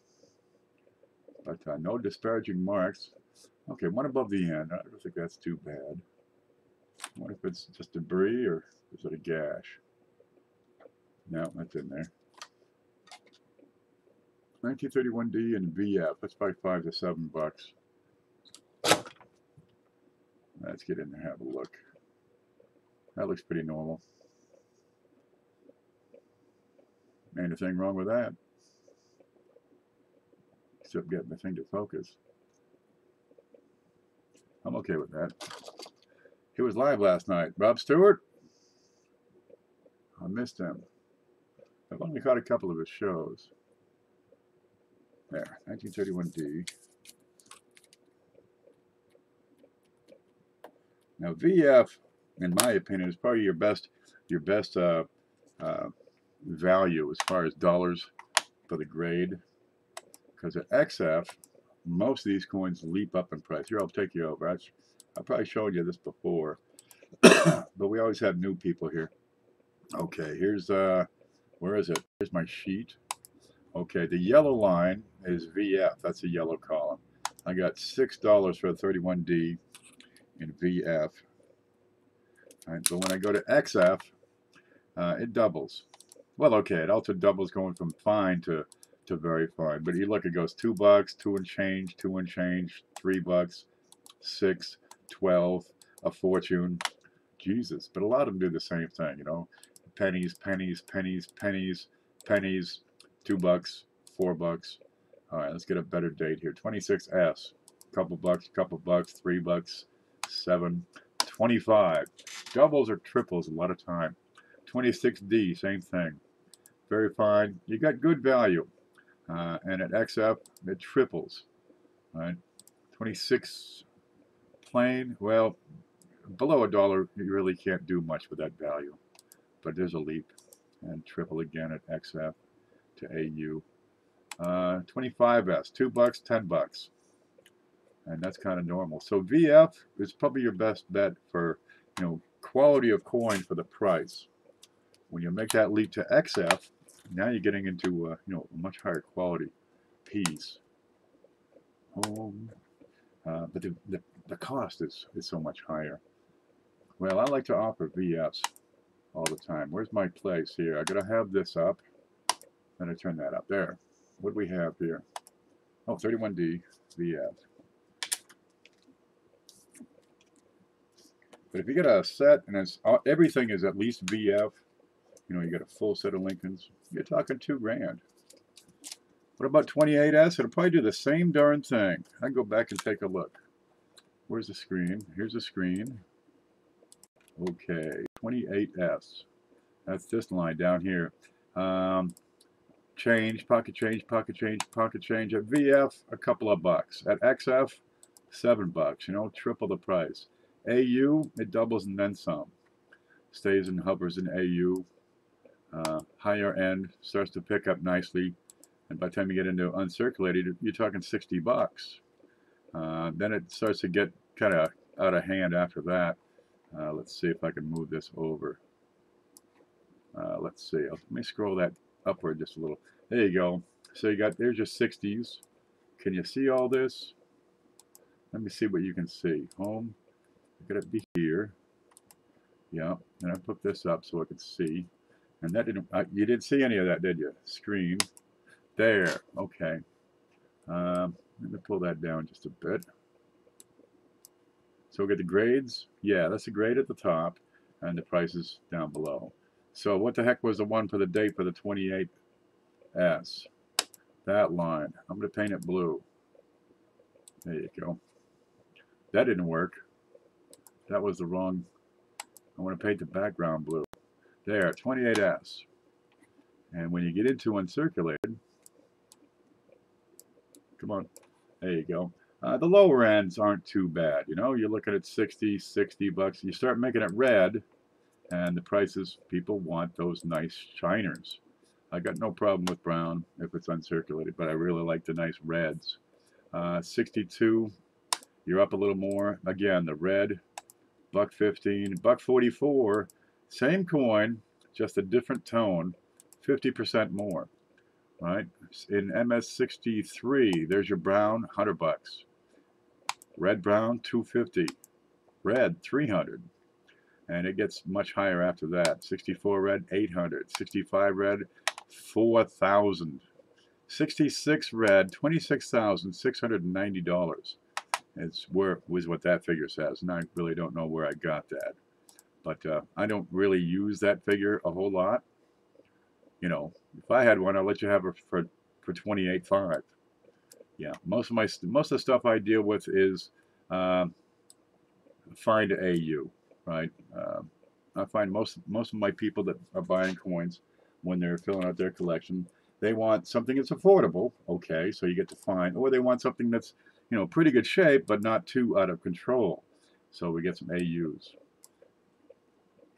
But no disparaging marks. Okay, one above the end. I don't think that's too bad. I wonder if it's just debris or is it a gash? No, that's in there. 1931D and VF. That's probably $5 to $7. Let's get in there and have a look. That looks pretty normal. Anything wrong with that? Except getting the thing to focus. I'm okay with that. He was live last night. Rob Stewart? I missed him. I've only caught a couple of his shows. There, 1931D. Now VF, in my opinion, is probably your best value as far as dollars for the grade. Because at XF, most of these coins leap up in price. Here, I'll take you over. I've probably shown you this before, but we always have new people here. Okay, here's where is it? Here's my sheet. Okay, the yellow line is VF. That's a yellow column. I got $6 for a 31D in VF. All right, but when I go to XF, it doubles. Well, okay, it also doubles going from fine to very fine. But you look, it goes $2, 2 and change, 2 and change, $3, 6, 12, a fortune. Jesus, but a lot of them do the same thing, you know. Pennies, pennies, pennies, pennies, pennies, $2, $4. All right, let's get a better date here. 26S, couple bucks, $3, 7, 25. Doubles or triples a lot of time. 26D, same thing. Very fine. You got good value. And at XF, it triples. All right, 26 plain. Well, below $1, you really can't do much with that value. But there's a leap. And triple again at XF to AU. 25S, $2, $10. And that's kind of normal. So VF is probably your best bet for, you know, quality of coin for the price. When you make that leap to XF, now you're getting into you know, a much higher quality piece. home. But the cost is so much higher. Well, I like to offer VFs all the time. Where's my place here? I gotta have this up. Then I turn that up. There. What do we have here? Oh, 31D VF. But if you get a set and it's everything is at least VF, you know, you get a full set of Lincolns, you're talking $2 grand. What about 28S? It'll probably do the same darn thing. I can go back and take a look. Where's the screen? Here's the screen. Okay, 28S. That's this line down here. Change, pocket change, pocket change, pocket change. At VF, a couple of bucks. At XF, $7. You know, triple the price. AU, it doubles and then some. Stays and hovers in AU. Higher end starts to pick up nicely, and by the time you get into uncirculated, you're talking $60. Then it starts to get kind of out of hand after that. Let's see if I can move this over. Let's see. Let me scroll that upward just a little. There you go. So you got, there's your 60s. Can you see all this? Let me see what you can see. Home. Got to be here. Yeah. And I put this up so I could see. And that didn't. You didn't see any of that, did you? Screen. There. Okay. Let me pull that down just a bit. So we get the grades. Yeah, that's the grade at the top, and the prices down below. So what the heck was the one for the date for the 28S? That line. I'm going to paint it blue. There you go. That didn't work. That was the wrong. I want to paint the background blue. There, 28S. And when you get into uncirculated, come on. There you go. The lower ends aren't too bad. You know, you're looking at $60 bucks. You start making it red, and the prices, people want those nice shiners. I got no problem with brown if it's uncirculated, but I really like the nice reds. 62, you're up a little more. Again, the red, $1.15, $1.44, same coin, just a different tone, 50% more. Right? In MS63, there's your brown, $100. Red brown, $2.50. Red, $300. And it gets much higher after that. 64 red, $800. 65 red, $4,000. 66 red, $26,690. Was what that figure says, and I really don't know where I got that. But I don't really use that figure a whole lot. You know, if I had one, I'll let you have it for $28.5. Yeah, most of the stuff I deal with is find AU, right? I find most of my people that are buying coins, when they're filling out their collection, they want something that's affordable. Okay, so you get to find, or they want something that's, you know, pretty good shape but not too out of control. So we get some AUs.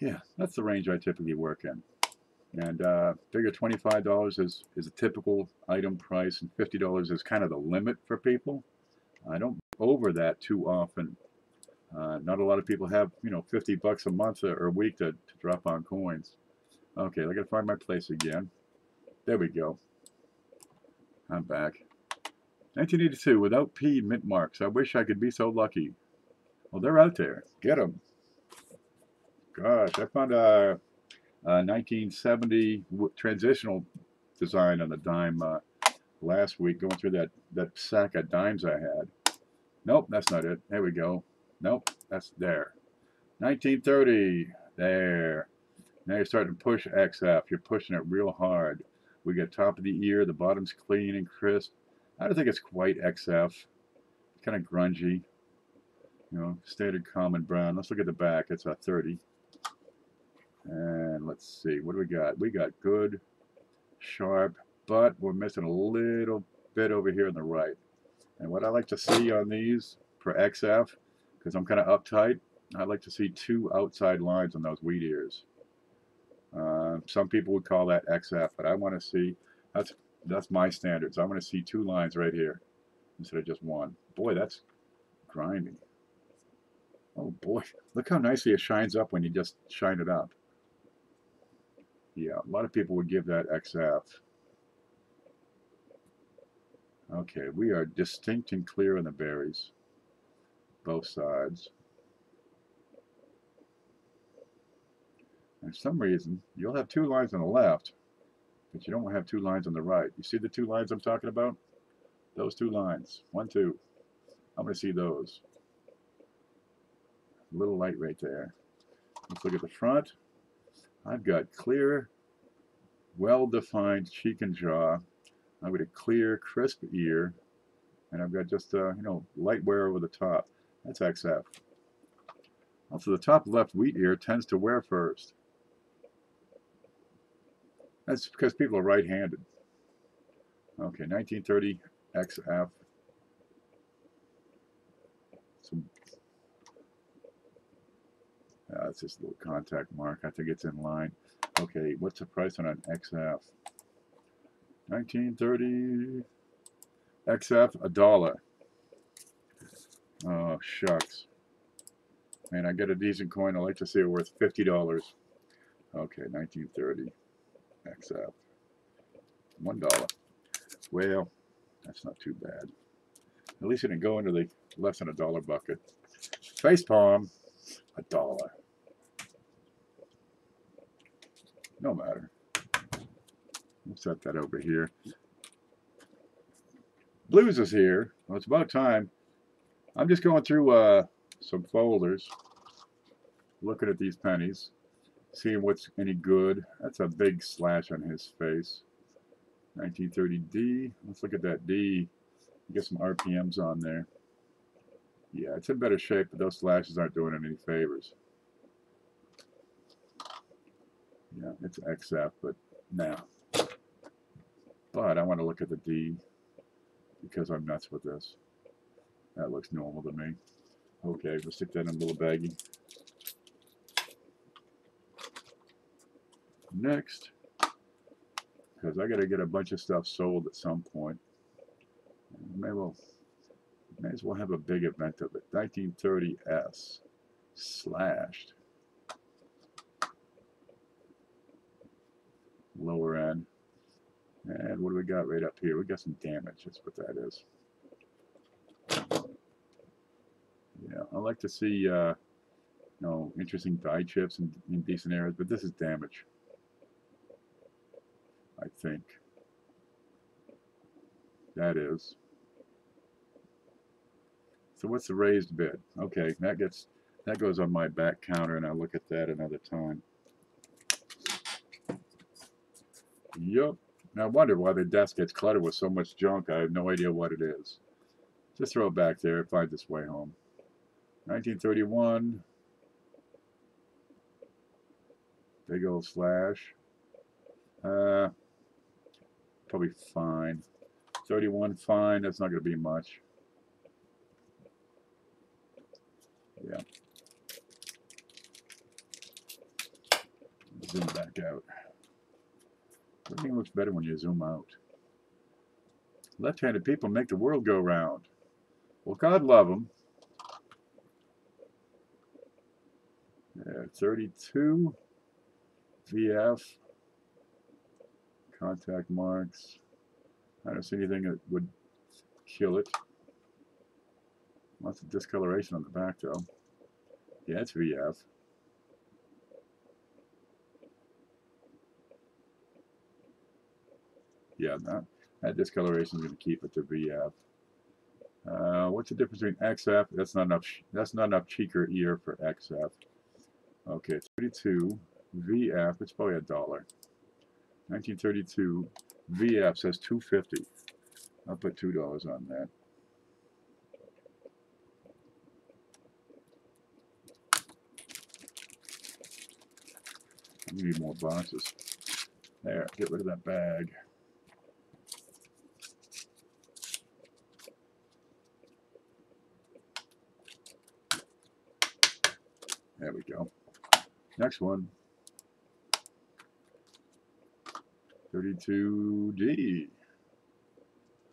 Yeah, that's the range I typically work in. And figure $25 is a typical item price, and $50 is kind of the limit for people. I don't over that too often. Not a lot of people have, you know, $50 a month or a week to drop on coins. Okay, I gotta find my place again. There we go. I'm back. 1982, without P mint marks. I wish I could be so lucky. Well, they're out there. Get them. Gosh, I found a 1970 transitional design on the dime last week, going through that sack of dimes I had. Nope, that's not it. There we go. Nope, that's there. 1930, there. Now you're starting to push XF. You're pushing it real hard. We got top of the ear, the bottom's clean and crisp. I don't think it's quite XF. It's kind of grungy. You know, standard common brown. Let's look at the back. It's a 30. And let's see, what do we got? We got good, sharp, but we're missing a little bit over here on the right. And what I like to see on these for XF, because I'm kind of uptight, I like to see two outside lines on those wheat ears. Some people would call that XF, but I want to see, that's my standards. I want to see two lines right here instead of just one. Boy, that's grimy. Oh boy, look how nicely it shines up when you just shine it up. Yeah, a lot of people would give that XF. Okay, we are distinct and clear in the berries, both sides. And for some reason, you'll have two lines on the left, but you don't have two lines on the right. You see the two lines I'm talking about? Those two lines. 1, 2. I'm going to see those. A little light right there. Let's look at the front. I've got clear, well-defined cheek and jaw. I've got a clear, crisp ear. And I've got just, light wear over the top. That's XF. Also, the top left wheat ear tends to wear first. That's because people are right-handed. Okay, 1930 XF. It's just a little contact mark. I think it's in line. Okay, what's the price on an XF? 1930 XF, $1. Oh, shucks. Man, I get a decent coin. I like to see it worth $50. Okay, 1930 XF. $1. Well, that's not too bad. At least it didn't go into the less than $1 bucket. Facepalm, $1. No matter. We'll set that over here. Blues is here. Well, it's about time. I'm just going through some folders, looking at these pennies, seeing what's any good. That's a big slash on his face. 1930D. Let's look at that D. Get some RPMs on there. Yeah, it's in better shape, but those slashes aren't doing it any favors. Yeah, it's XF, but now. But I want to look at the D because I'm nuts with this. That looks normal to me. Okay, we'll stick that in a little baggie. Next, because I got to get a bunch of stuff sold at some point. May as well have a big event of it. 1930S slashed. Lower end. And what do we got right up here? We got some damage. That's what that is. Yeah, I like to see interesting die chips in decent areas, but this is damage. I think that is. So what's the raised bid? Okay, that goes on my back counter, and I'll look at that another time. Yup. Now I wonder why the desk gets cluttered with so much junk. I have no idea what it is. Just throw it back there. Find its way home. 1931. Big old slash. Probably fine. 31 fine. That's not going to be much. Yeah. Zoom back out. Everything looks better when you zoom out. Left-handed people make the world go round. Well, God love them. Yeah, 32 VF. Contact marks. I don't see anything that would kill it. Lots of discoloration on the back, though. Yeah, it's VF. Yeah, that discoloration is going to keep it to VF. What's the difference between XF? That's not enough. That's not enough cheek or ear for XF. Okay, 32 VF. It's probably $1. 1932 VF says $2.50. I'll put $2 on that. I need more boxes. There, get rid of that bag. There we go. Next one. 32D.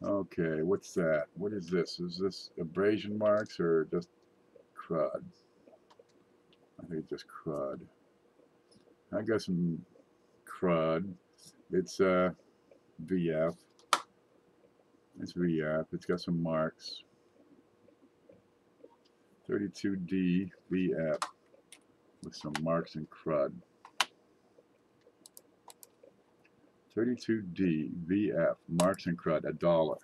Okay, what's that? What is this? Is this abrasion marks or just crud? I think it's just crud. I got some crud. It's VF. It's VF. It's got some marks. 32D VF with some marks and crud. 32D VF marks and crud, $1.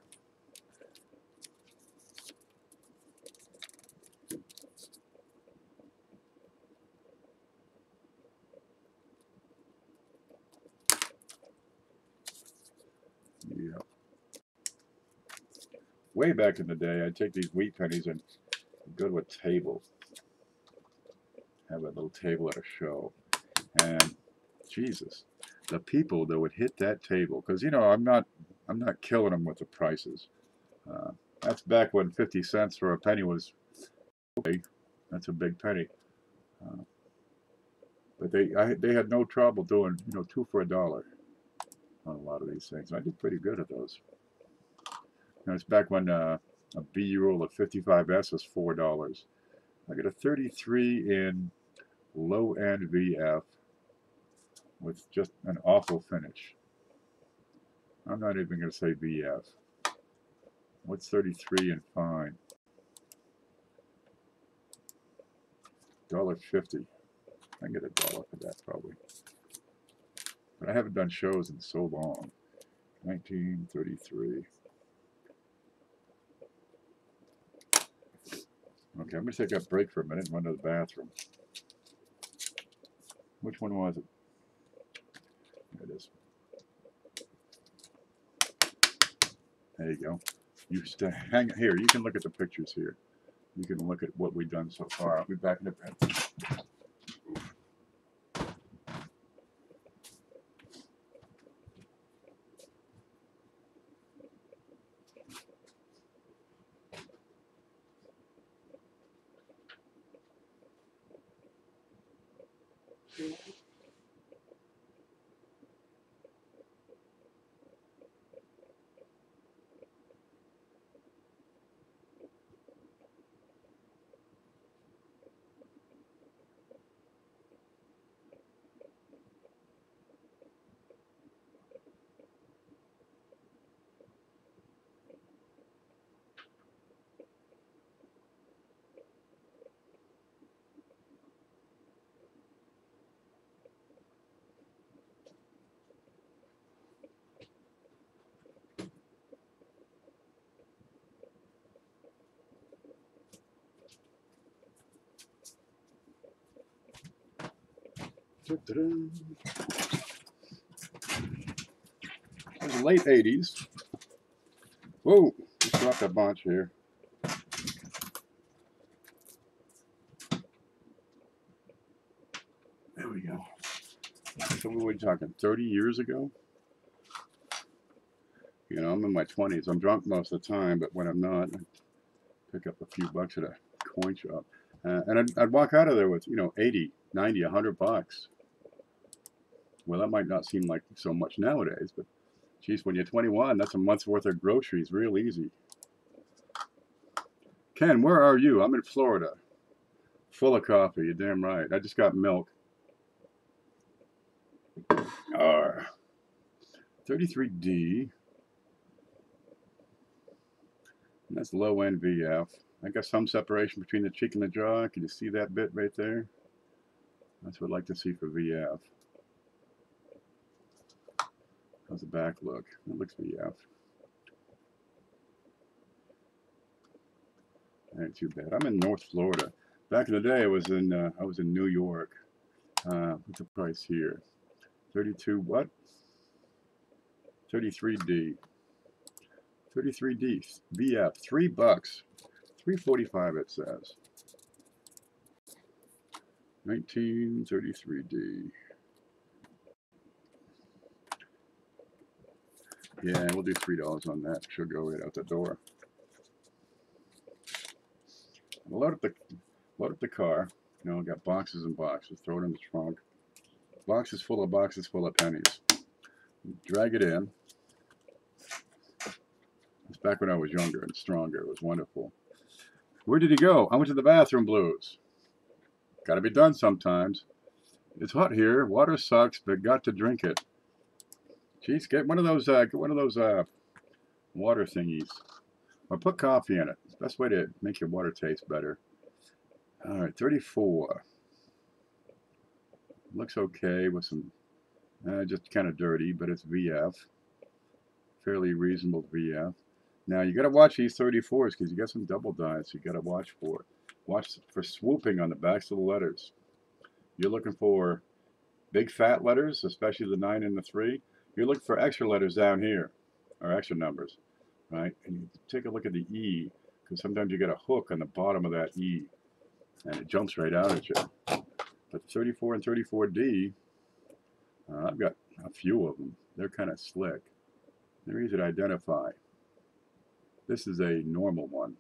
Yep. Way back in the day, I'd take these wheat pennies and go to a table, have a little table at a show, and Jesus, the people that would hit that table, because you know I'm not killing them with the prices. That's back when 50 cents for a penny was okay. That's a big penny. But they had no trouble doing, you know, 2 for $1 on a lot of these things. I did pretty good at those. You know, it's back when a B roll of 55S was $4. I got a 33 in low end VF with just an awful finish. I'm not even going to say VF. What's 33 in fine? $1.50. I can get $1 for that probably. But I haven't done shows in so long. 1933. Okay, I'm going to take a break for a minute and run to the bathroom. Which one was it? There it is. There you go. You stay, hang here. You can look at the pictures here. You can look at what we've done so far. I'll be back in a bit. It was the late 80s. Whoa, just dropped a bunch here. There we go. So what are we talking, 30 years ago? You know, I'm in my 20s. I'm drunk most of the time, but when I'm not, I pick up a few bucks at a coin shop. And I'd walk out of there with, you know, 80, 90, 100 bucks. Well, that might not seem like so much nowadays, but geez, when you're 21, that's a month's worth of groceries, real easy. Ken, where are you? I'm in Florida. Full of coffee, you're damn right. I just got milk. 33D. And that's low end VF. I got some separation between the cheek and the jaw. Can you see that bit right there? That's what I'd like to see for VF. How's the back look? That looks VF. Ain't too bad. I'm in North Florida. Back in the day, I was in New York. What's the price here? 32 what? 33D. 33D VF. $3. $3.45 it says. 1933D. Yeah, we'll do $3 on that. She'll go right out the door. Load up the car. You know, got boxes and boxes. Throw it in the trunk. Boxes full of pennies. Drag it in. It's back when I was younger and stronger. It was wonderful. Where did he go? I went to the bathroom blues. Got to be done sometimes. It's hot here. Water sucks, but got to drink it. Jeez, get one of those water thingies. Or put coffee in it. It's the best way to make your water taste better. Alright, 34. Looks okay with some, just kind of dirty, but it's VF. Fairly reasonable VF. Now you got to watch these 34s because you got some double dyes you got to watch for. Watch for swooping on the backs of the letters. You're looking for big fat letters, especially the 9 and the 3. You're looking for extra letters down here, or extra numbers, right? And you take a look at the E, because sometimes you get a hook on the bottom of that E, and it jumps right out at you. But 34 and 34D, I've got a few of them. They're kind of slick. They're easy to identify. This is a normal one.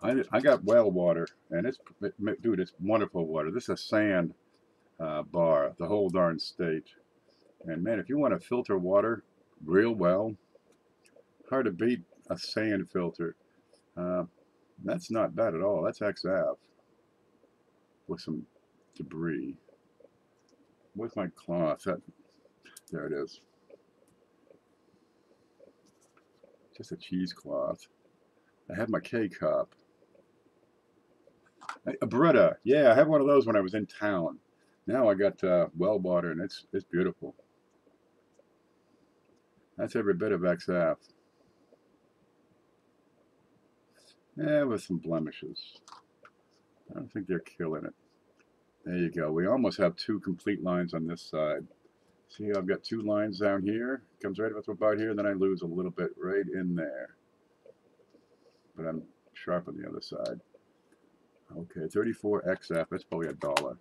I got well water, and dude, it's wonderful water. This is a sand bar, the whole darn state. And man, if you want to filter water real well, hard to beat a sand filter. That's not bad at all. That's XF with some debris. With my cloth, there it is. Just a cheesecloth. I have my K-cup. A Brita. Yeah, I had one of those when I was in town. Now I got well water, and it's beautiful. That's every bit of XF. Yeah, with some blemishes. I don't think they're killing it. There you go. We almost have 2 complete lines on this side. See, I've got 2 lines down here. Comes right up about here, and then I lose a little bit right in there. But I'm sharp on the other side. Okay, 34 XF. That's probably $1.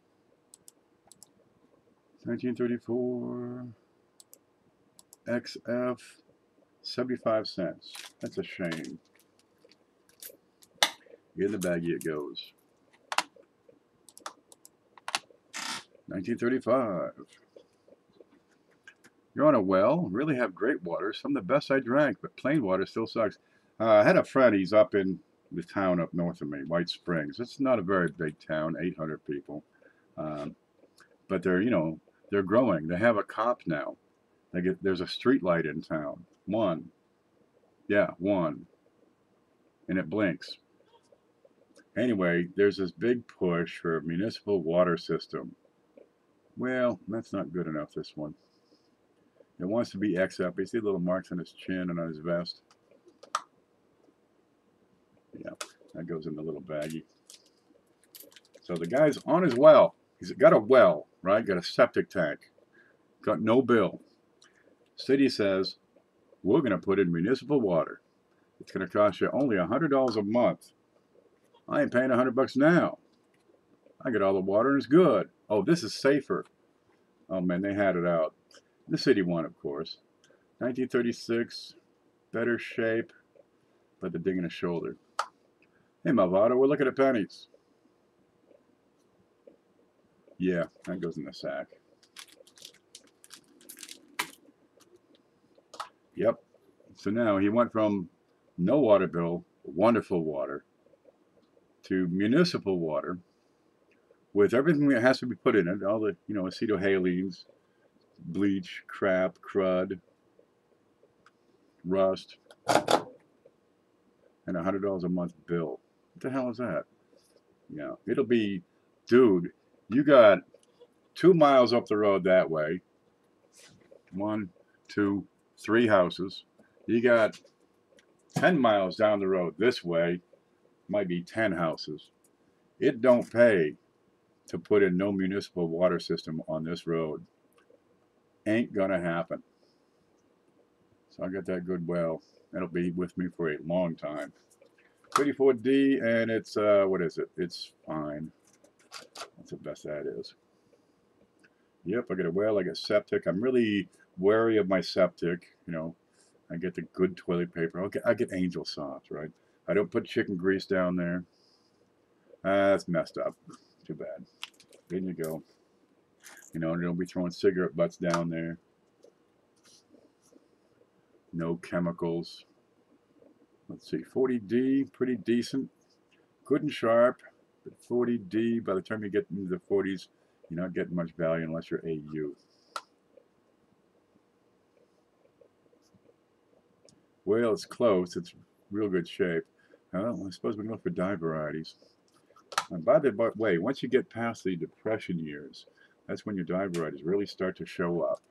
1934 XF, 75 cents. That's a shame. In the baggie it goes. 1935. You're on a well, really have great water. Some of the best I drank, but plain water still sucks. I had a friend, he's up in the town up north of me, White Springs. It's not a very big town, 800 people. But they're, they're growing. They have a cop now. There's a street light in town. One. Yeah, one. And it blinks. Anyway, there's this big push for a municipal water system. Well, that's not good enough, this one. It wants to be XF. You see little marks on his chin and on his vest? Yeah, that goes in the little baggie. So the guy's on his well. He's got a well, right? Got a septic tank. Got no bill. City says, we're going to put in municipal water. It's going to cost you only $100 a month. I ain't paying $100 now. I get all the water and it's good. Oh, this is safer. Oh man, they had it out. The city won, of course. 1936, better shape, but the ding in the shoulder. Hey, Malvado, we're looking at pennies. Yeah, that goes in the sack. Yep. So now he went from no water bill, wonderful water, to municipal water with everything that has to be put in it, all the, acetohalenes, bleach, crap, crud, rust, and $100 a month bill. What the hell is that? Yeah, it'll be, dude, you got 2 miles up the road that way. 1, 2, 3 houses. You got 10 miles down the road this way, might be 10 houses. It don't pay to put in no municipal water system on this road. Ain't gonna happen. So I got that good well. That'll be with me for a long time. 34D, and it's, what is it? It's fine. That's the best that is. Yep, I got a well, I got septic. I'm really wary of my septic, I get the good toilet paper. I get Angel Soft, right? I don't put chicken grease down there. That's messed up. Too bad. In you go. Don't be throwing cigarette butts down there. No chemicals. Let's see, 40D, pretty decent. Good and sharp, but 40D, by the time you get into the 40s, you're not getting much value unless you're AU. Well, it's close. It's real good shape. Well, I suppose we can look for die varieties. And by the way, once you get past the depression years, that's when your die varieties really start to show up.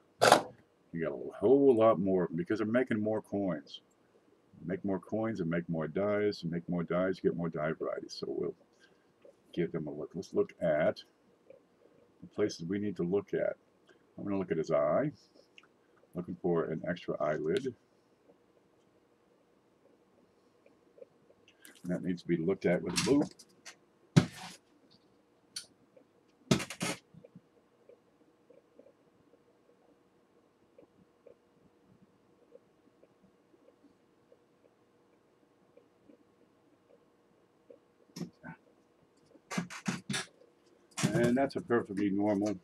You got a whole lot more because they're making more coins. Make more coins and make more dies, and make more dies, you get more die varieties. So we'll give them a look. Let's look at the places we need to look at. I'm going to look at his eye, looking for an extra eyelid. And that needs to be looked at with a loop. And that's a perfectly normal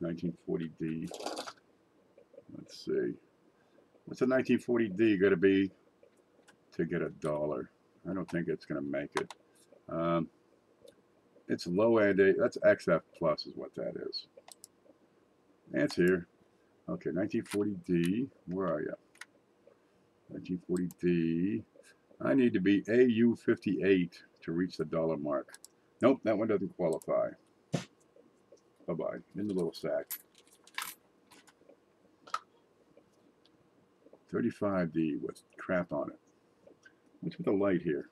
1940D. Let's see. What's a 1940D going to be to get $1? I don't think it's going to make it. It's low end. That's XF plus is what that is. And it's here. Okay, 1940D. Where are you? 1940D. I need to be AU58 to reach the $1 mark. Nope, that one doesn't qualify. Bye-bye. In the little sack. 35D with crap on it. What's with the light here?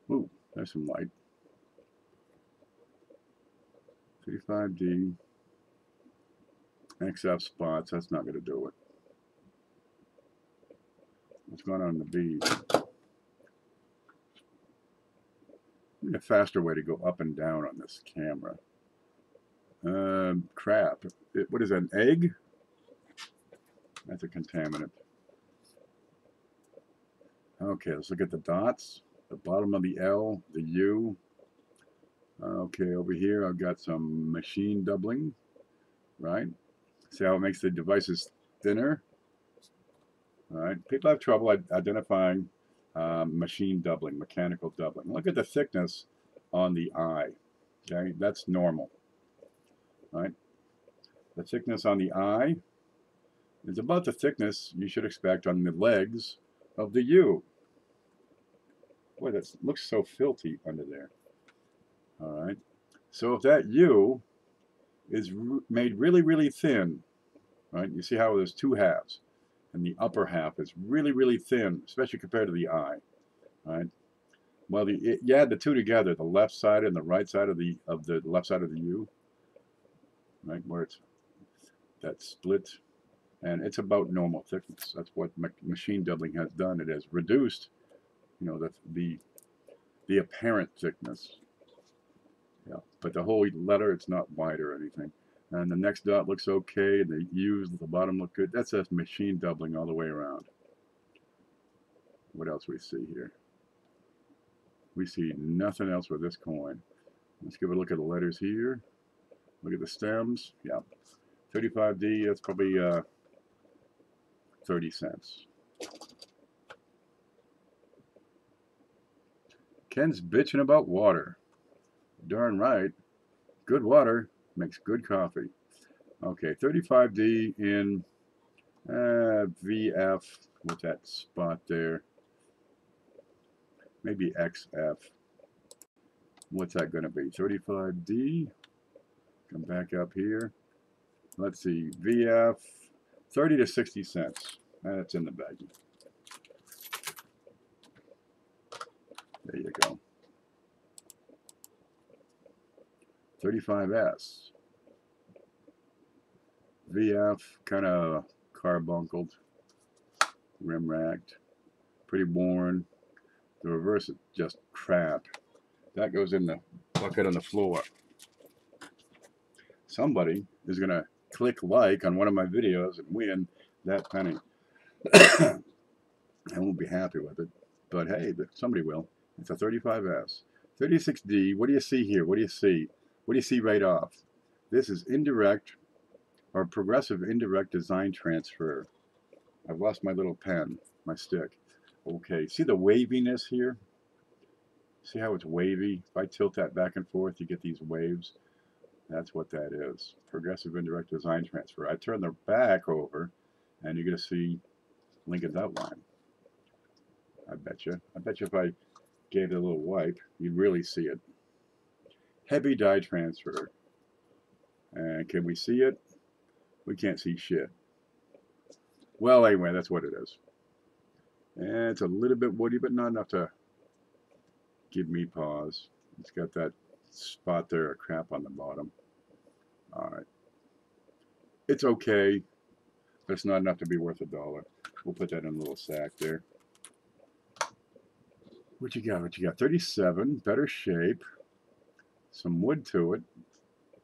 Ooh, there's some light. 35D. XF spots. That's not going to do it. What's going on in the B's? A faster way to go up and down on this camera. Crap. What is that, an egg? That's a contaminant. Okay, let's look at the dots. The bottom of the L, the U. Okay, over here I've got some machine doubling, right? See how it makes the devices thinner? All right, people have trouble identifying machine doubling, mechanical doubling. Look at the thickness on the eye. Okay, that's normal. Right? The thickness on the eye is about the thickness you should expect on the legs of the U. Boy, that looks so filthy under there. All right. So if that U is made really, really thin, right? You see how there's two halves, and the upper half is really, really thin, especially compared to the eye. Right? Well, you add the two together, the left side and the right side of the left side of the U, right, where it's that split, and it's about normal thickness. That's what machine doubling has done. It has reduced, you know, the apparent thickness. Yeah, but the whole letter, it's not wide or anything. And the next dot looks okay. The U's at the bottom look good. That's a machine doubling all the way around. What else we see here? We see nothing else with this coin. Let's give a look at the letters here. Look at the stems. Yeah, 35D. That's probably 30 cents. Ken's bitching about water. Darn right. Good water makes good coffee. Okay, 35D in VF with that spot there. Maybe XF. What's that going to be? 35D. Come back up here. Let's see. VF. 30 to 60 cents. That's in the baggie. There you go. 35S. VF, kind of carbuncled, rim racked, pretty worn. The reverse is just crap. That goes in the bucket on the floor. Somebody is going to click like on one of my videos and win that penny. I won't be happy with it, but hey, somebody will. It's a 35S. 36D, what do you see here? What do you see? What do you see right off? This is indirect or progressive indirect design transfer. I've lost my little pen, my stick. Okay, see the waviness here? See how it's wavy? If I tilt that back and forth, you get these waves. That's what that is. Progressive indirect design transfer. I turn the back over, and you're going to see Lincoln's outline. I bet you if I gave it a little wipe, you'd really see it. Heavy dye transfer. And can we see it? We can't see shit. Well, anyway, that's what it is. And it's a little bit woody, but not enough to give me pause. It's got that spot there of crap on the bottom. All right. It's okay, but it's not enough to be worth $1. We'll put that in a little sack there. What you got? 37, better shape. Some wood to it.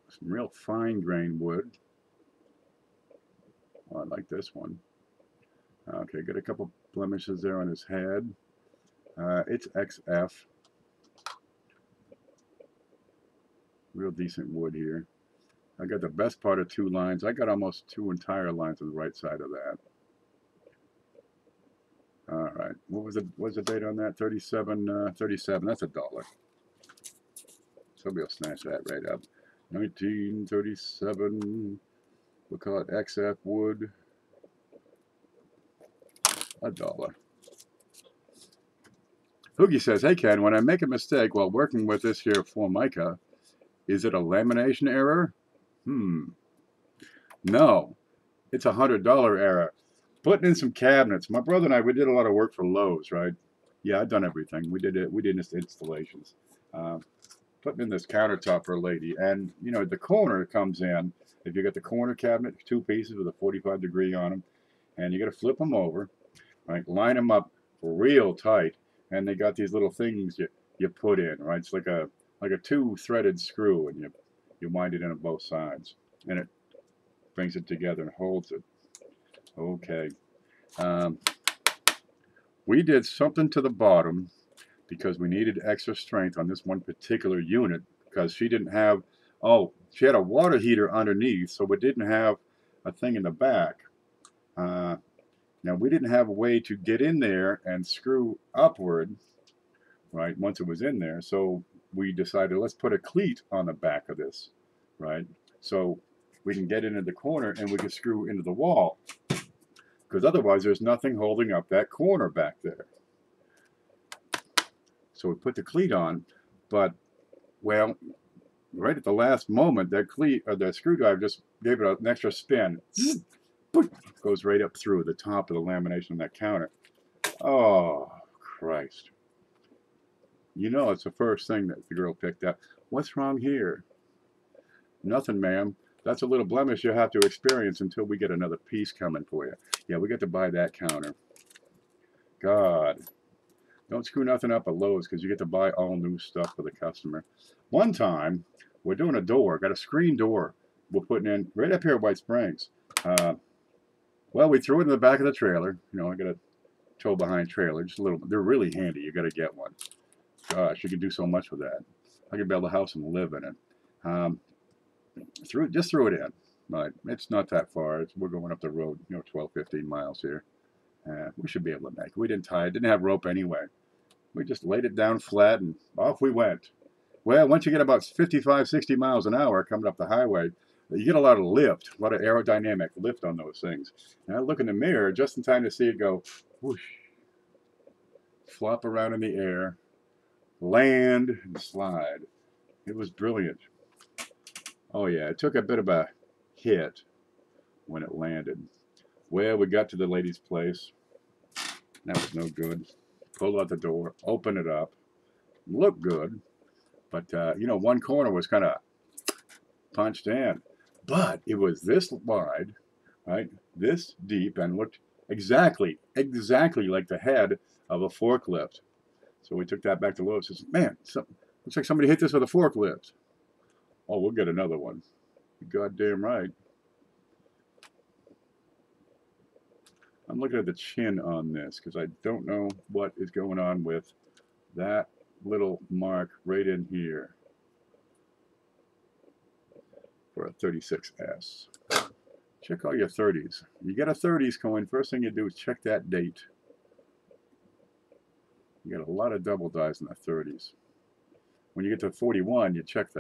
Some real fine grained wood. Oh, I like this one. Okay, got a couple blemishes there on his head. It's XF. Real decent wood here. I got the best part of 2 lines. I got almost 2 entire lines on the right side of that. All right. What was the date on that? 37. 37. That's $1. Somebody will snatch that right up. 1937. We'll call it XF wood. $1. Hoogie says, "Hey Ken, when I make a mistake while working with this here Formica, is it a lamination error?" No, it's a $100 error. Putting in some cabinets. My brother and I, we did a lot of work for Lowe's, right? Yeah, I've done everything. We did it. We did installations. Putting in this countertop for a lady, and you know the corner comes in. If you got the corner cabinet, 2 pieces with a 45-degree on them, and you got to flip them over, right? Line them up real tight, and they got these little things you put in, right? It's like a 2-threaded screw, and you wind it in on both sides, and it brings it together and holds it. Okay. We did something to the bottom because we needed extra strength on this one particular unit because she didn't have, she had a water heater underneath, so it didn't have a thing in the back. Now, we didn't have a way to get in there and screw upward, right, once it was in there, so we decided let's put a cleat on the back of this, right, so we can get into the corner and we can screw into the wall, because otherwise there's nothing holding up that corner back there. So we put the cleat on, but, well, right at the last moment, that cleat, or the screwdriver just gave it an extra spin. Goes right up through the top of the lamination on that counter. Oh, Christ. You know it's the first thing that the girl picked up. What's wrong here? Nothing, ma'am. That's a little blemish you'll have to experience until we get another piece coming for you. Yeah, we got to buy that counter. God. Don't screw nothing up at Lowe's because you get to buy all new stuff for the customer. One time, we're doing a door. Got a screen door we're putting in right up here at White Springs. Well, we threw it in the back of the trailer. You know, I got a tow behind trailer. Just a little. They're really handy. You got to get one. Gosh, you can do so much with that. I can build a house and live in it. Just threw it in. Right. It's not that far. We're going up the road, 12, 15 miles here. We should be able to make it. We didn't tie it. Didn't have rope anyway. We just laid it down flat and off we went. Well, once you get about 55, 60 miles an hour coming up the highway, you get a lot of lift, a lot of aerodynamic lift on those things. And I look in the mirror just in time to see it go whoosh, flop around in the air, land, and slide. It was brilliant. Oh yeah, it took a bit of a hit when it landed. Well, we got to the lady's place. That was no good. Pulled out the door, open it up, looked good, but one corner was kind of punched in. But it was this wide, right, this deep, and looked exactly like the head of a forklift. So we took that back to Lowe's and said, man, looks like somebody hit this with a forklift. Oh, we'll get another one. You're goddamn right. I'm looking at the chin on this because I don't know what is going on with that little mark right in here for a 36S. Check all your 30s. You get a 30s coin, first thing you do is check that date. You got a lot of double dies in the 30s. When you get to 41, you check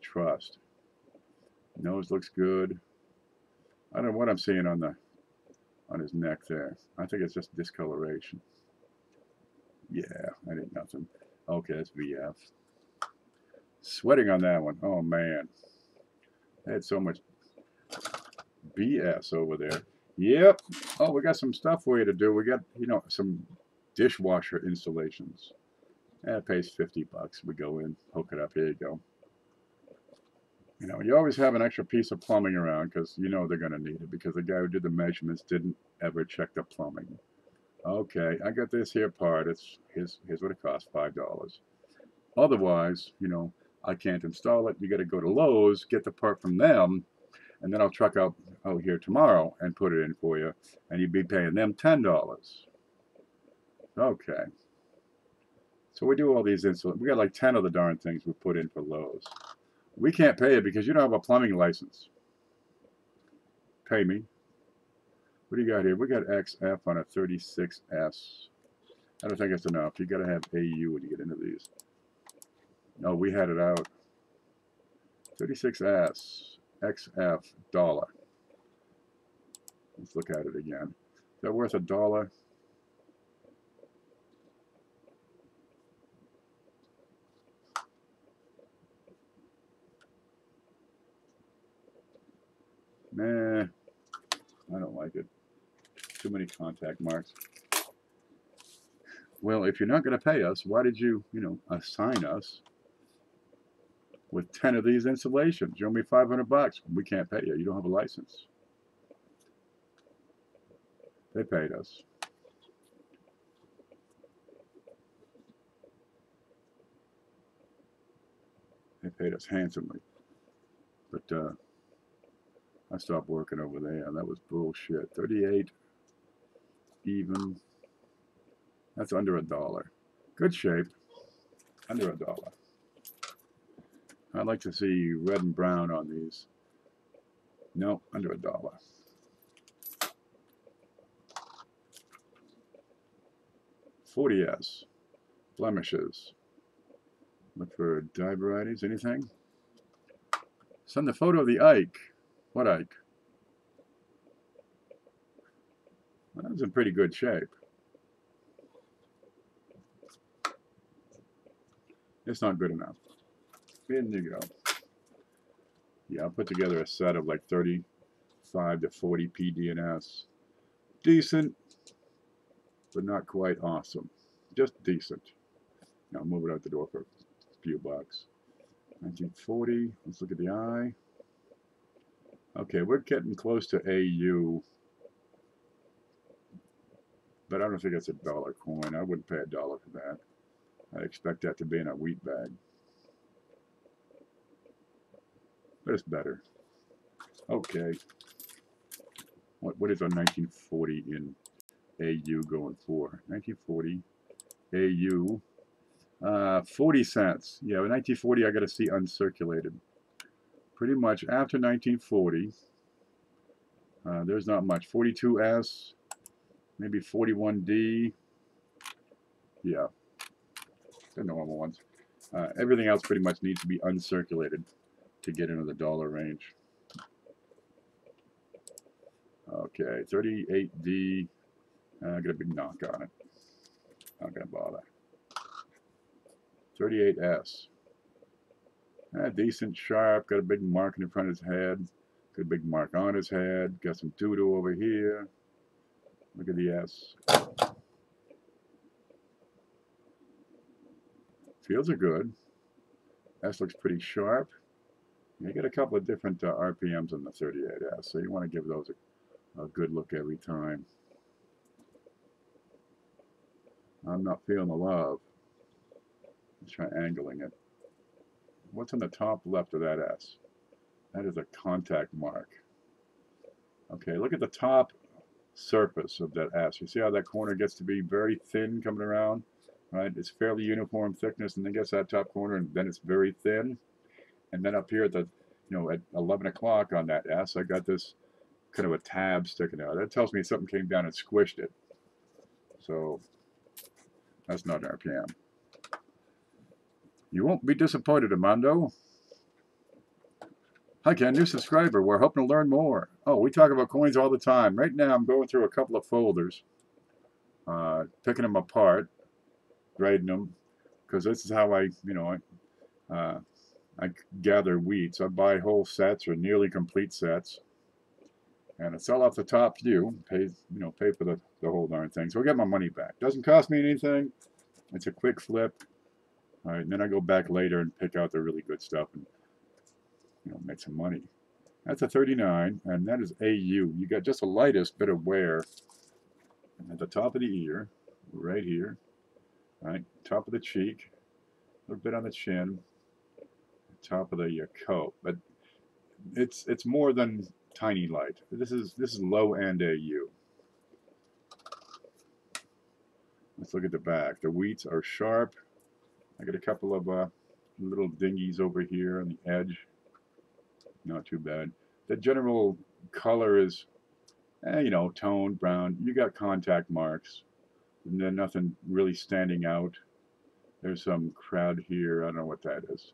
trust. Nose looks good. I don't know what I'm seeing on the on his neck there. I think it's just discoloration. Yeah, I did nothing. Okay, that's VF. Sweating on that one. Oh man, I had so much BS over there. Yep. Oh, we got some stuff for you to do. We got, you know, some dishwasher installations. It pays $50. We go in, hook it up. Here you go. You know, you always have an extra piece of plumbing around because you know they're going to need it because the guy who did the measurements didn't ever check the plumbing. Okay, I got this here part. Here's what it costs, $5. Otherwise, you know, I can't install it. You got to go to Lowe's, get the part from them, and then I'll truck out here tomorrow and put it in for you, and you'd be paying them $10. Okay. So we do all these installations. We got like 10 of the darn things we put in for Lowe's. We can't pay it because you don't have a plumbing license. Pay me. What do you got here? We got XF on a 36S. I don't think it's enough. You got to have AU when you get into these. No, we had it out. 36S, XF, dollar. Let's look at it again. Is that worth $1? Nah, I don't like it. Too many contact marks. Well, if you're not going to pay us, why did you, assign us with 10 of these installations? You owe me $500. We can't pay you. You don't have a license. They paid us. They paid us handsomely. But I stopped working over there. That was bullshit. 38 even. That's under $1. Good shape. Under $1. I'd like to see red and brown on these. No, under $1. $40S. Blemishes. Look for dye varieties. Anything? Send the photo of the Ike. What Ike? Well, that was in pretty good shape. It's not good enough. In you go. Yeah, I'll put together a set of like 35 to 40 PDNS. Decent, but not quite awesome. Just decent. Now I'll move it out the door for a few bucks. 1940. Let's look at the eye. Okay, we're getting close to AU. But I don't think it's $1 coin. I wouldn't pay $1 for that. I expect that to be in a wheat bag. But it's better. Okay. What is a 1940 in AU going for? 1940 AU. 40 cents. Yeah, 1940 I got to see uncirculated. Pretty much after 1940, there's not much. 42S, maybe 41D. Yeah, the normal ones. Everything else pretty much needs to be uncirculated to get into the dollar range. Okay, 38D. I got a big knock on it. Not gonna bother. 38S. Decent, sharp. Got a big mark in front of his head. Got a big mark on his head. Got some doo-doo over here. Look at the S. Fields are good. S looks pretty sharp. You get a couple of different RPMs on the 38S, so you want to give those a good look every time. I'm not feeling the love. Let's try angling it. What's on the top left of that S? That is a contact mark. Okay, look at the top surface of that S. You see how that corner gets to be very thin coming around? Right? It's fairly uniform thickness, and then gets that top corner, and then it's very thin. And then up here at the, at 11 o'clock on that S, I got this kind of a tab sticking out. That tells me something came down and squished it. So that's not an RPM. You won't be disappointed, Amando. Hi Ken, new subscriber. We're hoping to learn more. Oh, we talk about coins all the time. Right now I'm going through a couple of folders, picking them apart, grading them, because this is how I gather wheats. I buy whole sets or nearly complete sets, and I sell off the top few, pay for the whole darn thing. So I get my money back. Doesn't cost me anything. It's a quick flip. All right, and then I go back later and pick out the really good stuff and make some money. That's a 39, and that is AU. You got just the lightest bit of wear at the top of the ear, right here, right, top of the cheek, a little bit on the chin, top of the coat. But it's more than tiny light. This is low end AU. Let's look at the back. The wheats are sharp. I got a couple of little dingies over here on the edge. Not too bad. The general color is, toned brown. You got contact marks, and then nothing really standing out. There's some crowd here. I don't know what that is.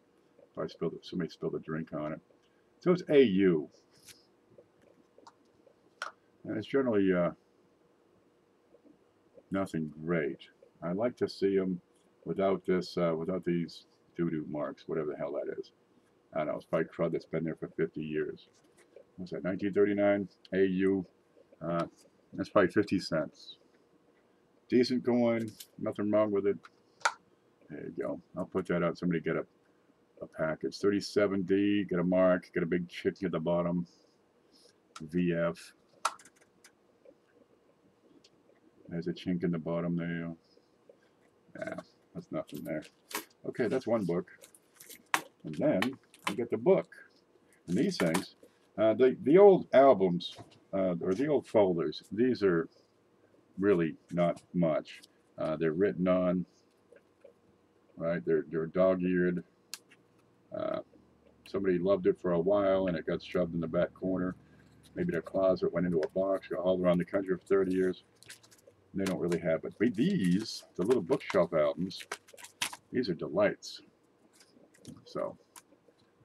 If somebody spilled a drink on it. So it's AU, and it's generally nothing great. I like to see them without these doo-doo marks, whatever the hell that is. I don't know. It's probably crud that's been there for 50 years. What's that? 1939 AU. That's probably 50 cents. Decent coin. Nothing wrong with it. There you go. I'll put that out. Somebody get a package. 37D. Get a mark. Get a big chicken at the bottom. VF. There's a chink in the bottom there. Yeah, that's nothing there. Okay, that's one book. And then you get the book. And these things, the old albums, or the old folders, these are really not much. They're written on, right? They're dog-eared. Somebody loved it for a while and it got shoved in the back corner. Maybe their closet went into a box, got hauled around the country for 30 years. They don't really have it. But these, the little bookshelf albums, these are delights. So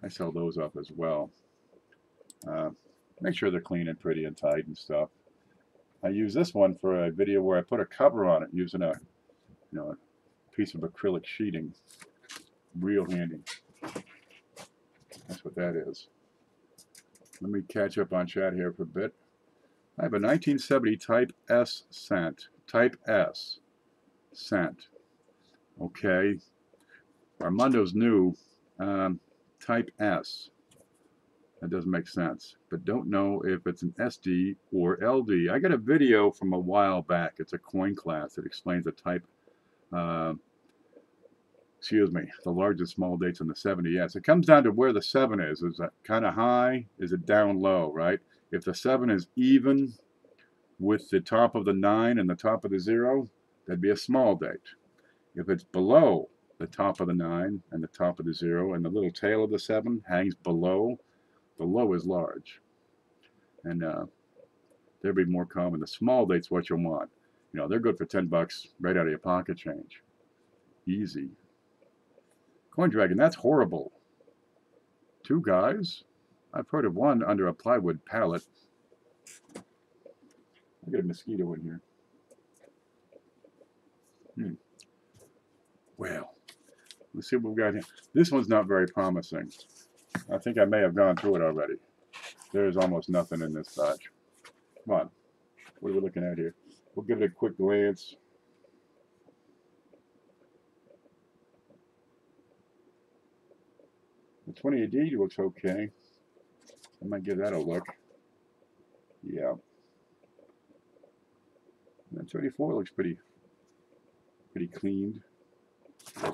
I sell those up as well. Make sure they're clean and pretty and tight and stuff. I use this one for a video where I put a cover on it using a piece of acrylic sheeting. Real handy. That's what that is. Let me catch up on chat here for a bit. I have a 1970 Type S cent. Type S cent. Okay. Armando's new. Type S. That doesn't make sense. But don't know if it's an SD or LD. I got a video from a while back. It's a coin class that explains the type. Excuse me. The largest small dates on the 70S. It comes down to where the 7 is. Is that kind of high? Is it down low? Right? If the 7 is even with the top of the 9 and the top of the 0, that'd be a small date. If it's below the top of the 9 and the top of the 0 and the little tail of the 7 hangs below, the low is large. And they'd be more common. The small date's what you want. They're good for 10 bucks right out of your pocket change. Easy. Coin Dragon, that's horrible. 2 guys? I've heard of one under a plywood pallet. I got a mosquito in here. Well, let's see what we've got here. This one's not very promising. I think I may have gone through it already. There's almost nothing in this batch. Come on. What are we looking at here? We'll give it a quick glance. The 28D looks okay. I might give that a look. Yeah. The 24 looks pretty cleaned.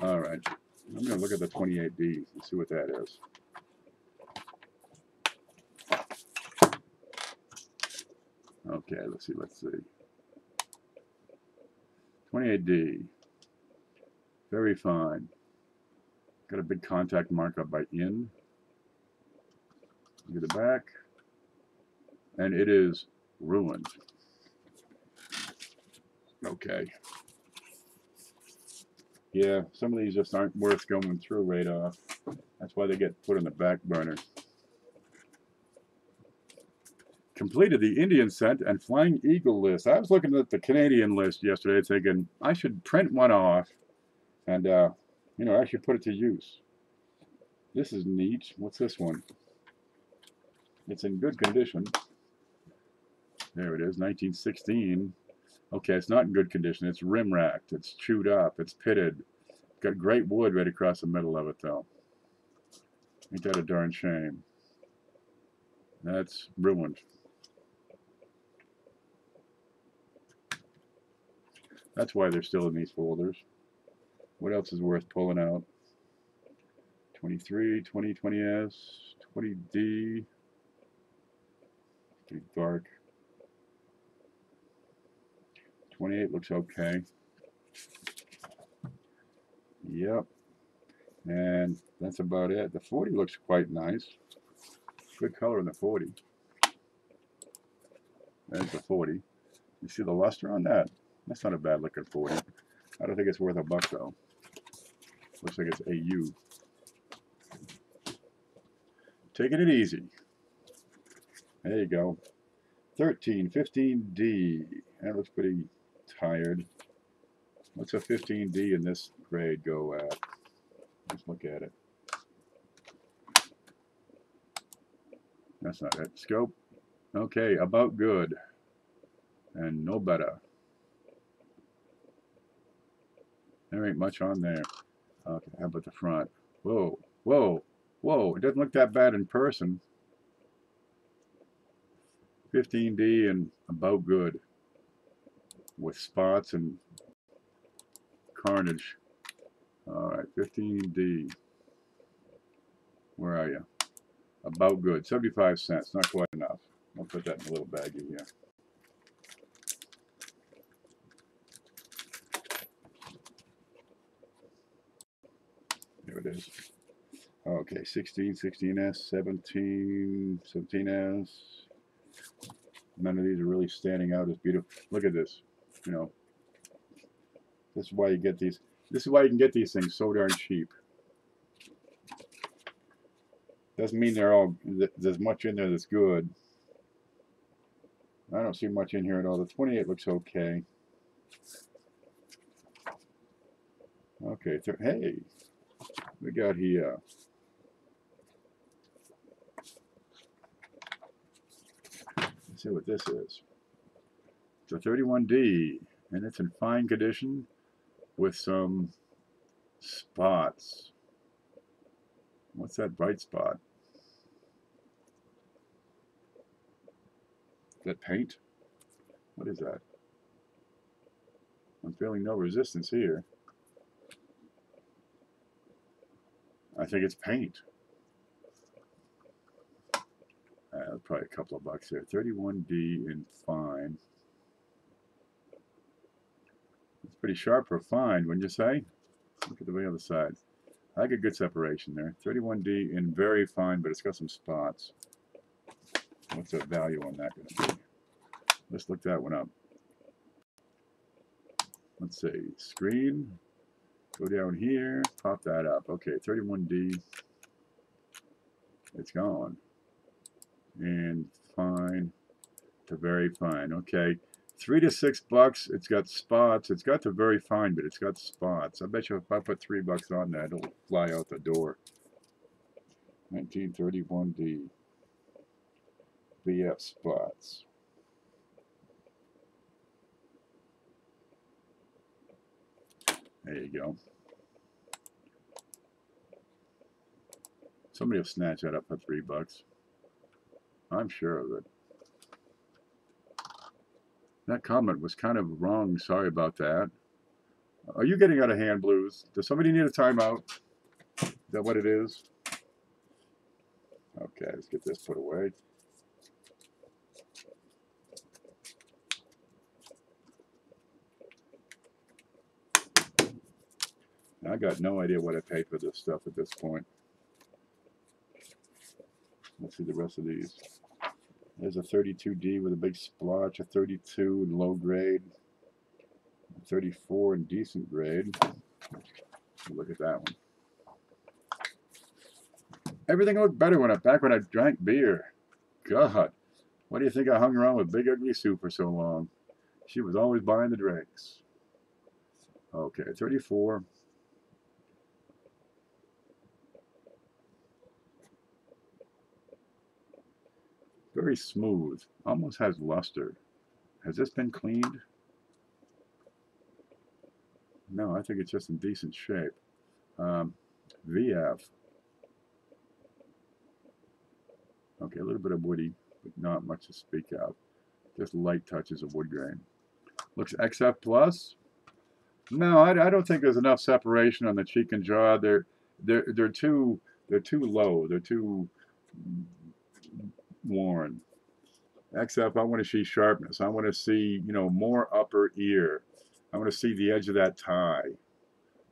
All right. I'm going to look at the 28D and see what that is. Okay, let's see. 28D. Very fine. Got a big contact mark up by in. Look at the back. And it is ruined. Okay. Yeah, some of these just aren't worth going through right off. That's why they get put on the back burner. completed the Indian scent and Flying Eagle list. I was looking at the Canadian list yesterday thinking I should print one off and, you know, actually put it to use. This is neat. What's this one? It's in good condition. There it is, 1916. Okay, it's not in good condition. It's rim racked. It's chewed up. It's pitted. Got great wood right across the middle of it, though. Ain't that a darn shame? That's ruined. That's why they're still in these folders. What else is worth pulling out? 23, 20, 20S, 20D. Pretty dark. 28 looks okay. Yep. And that's about it. The 40 looks quite nice. Good color in the 40. There's the 40. You see the luster on that? That's not a bad looking 40. I don't think it's worth $1 though. Looks like it's AU. Taking it easy. There you go. 13, 15D. That looks pretty tired. What's a 15D in this grade go at? Let's look at it. That's not it. Scope. Okay, about good. And no better. There ain't much on there. Okay, how about the front? Whoa, whoa, whoa. It doesn't look that bad in person. 15D and about good. With spots and carnage. Alright, 15D. Where are you? About good. 75 cents. Not quite enough. I'll put that in a little baggie here. There it is. Okay, 16, 16S, 17, 17S. None of these are really standing out as beautiful. Look at this. You know, this is why you get these. This is why you can get these things so darn cheap. Doesn't mean they're all, there's much in there that's good. I don't see much in here at all. The 28 looks okay. Okay, hey, we got here. Let's see what this is. It's a 31D, and it's in fine condition with some spots. What's that bright spot? Is that paint? What is that? I'm feeling no resistance here. I think it's paint. Probably a couple of bucks there. 31D in fine. It's pretty sharp for fine, wouldn't you say? Look at the other side. I get good separation there. 31D in very fine, but it's got some spots. What's the value on that going to be? Let's look that one up. Let's see. Screen. Go down here. Pop that up. Okay, 31D. It's gone. And fine to very fine. Okay. $3 to $6. It's got spots. It's got the very fine, but it's got spots. I bet you if I put $3 on that, it'll fly out the door. 1931D. BF spots. There you go. Somebody will snatch that up for $3. I'm sure of it. That comment was kind of wrong. Sorry about that. Are you getting out of hand, Blues? Does somebody need a timeout? Is that what it is? Okay, let's get this put away. I got no idea what I paid for this stuff at this point. Let's see the rest of these. There's a 32D with a big splotch, a 32 in low grade, a 34 in decent grade. Look at that one. Everything looked better back when I drank beer. God, Why do you think I hung around with Big Ugly Sue for so long? She was always buying the drinks. Okay, 34. Very smooth. Almost has luster. Has this been cleaned? No, I think it's just in decent shape. VF. Okay, a little bit of woody, but not much to speak of. Just light touches of wood grain. Looks XF plus. No, I don't think there's enough separation on the cheek and jaw. They're too low. They're too worn. XF, I want to see sharpness. I want to see, you know, more upper ear. I want to see the edge of that tie.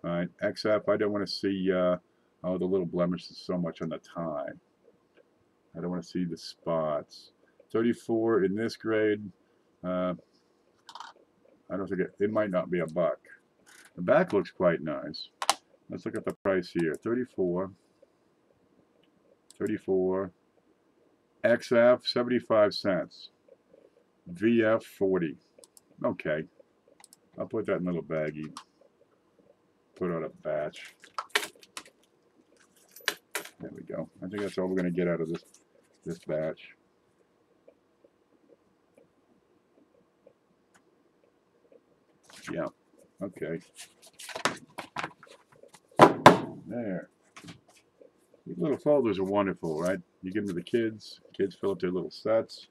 All right, XF, I don't want to see the little blemishes so much on the tie. I don't want to see the spots. 34 in this grade. I don't think it might not be a buck. The back looks quite nice. Let's look at the price here. 34. 34. XF 75 cents. VF 40. Okay. I'll put that in a little baggie. Put out a batch. There we go. I think that's all we're going to get out of this batch. Yeah. Okay. There. These little folders are wonderful, right? You give them to the kids. Kids fill up their little sets.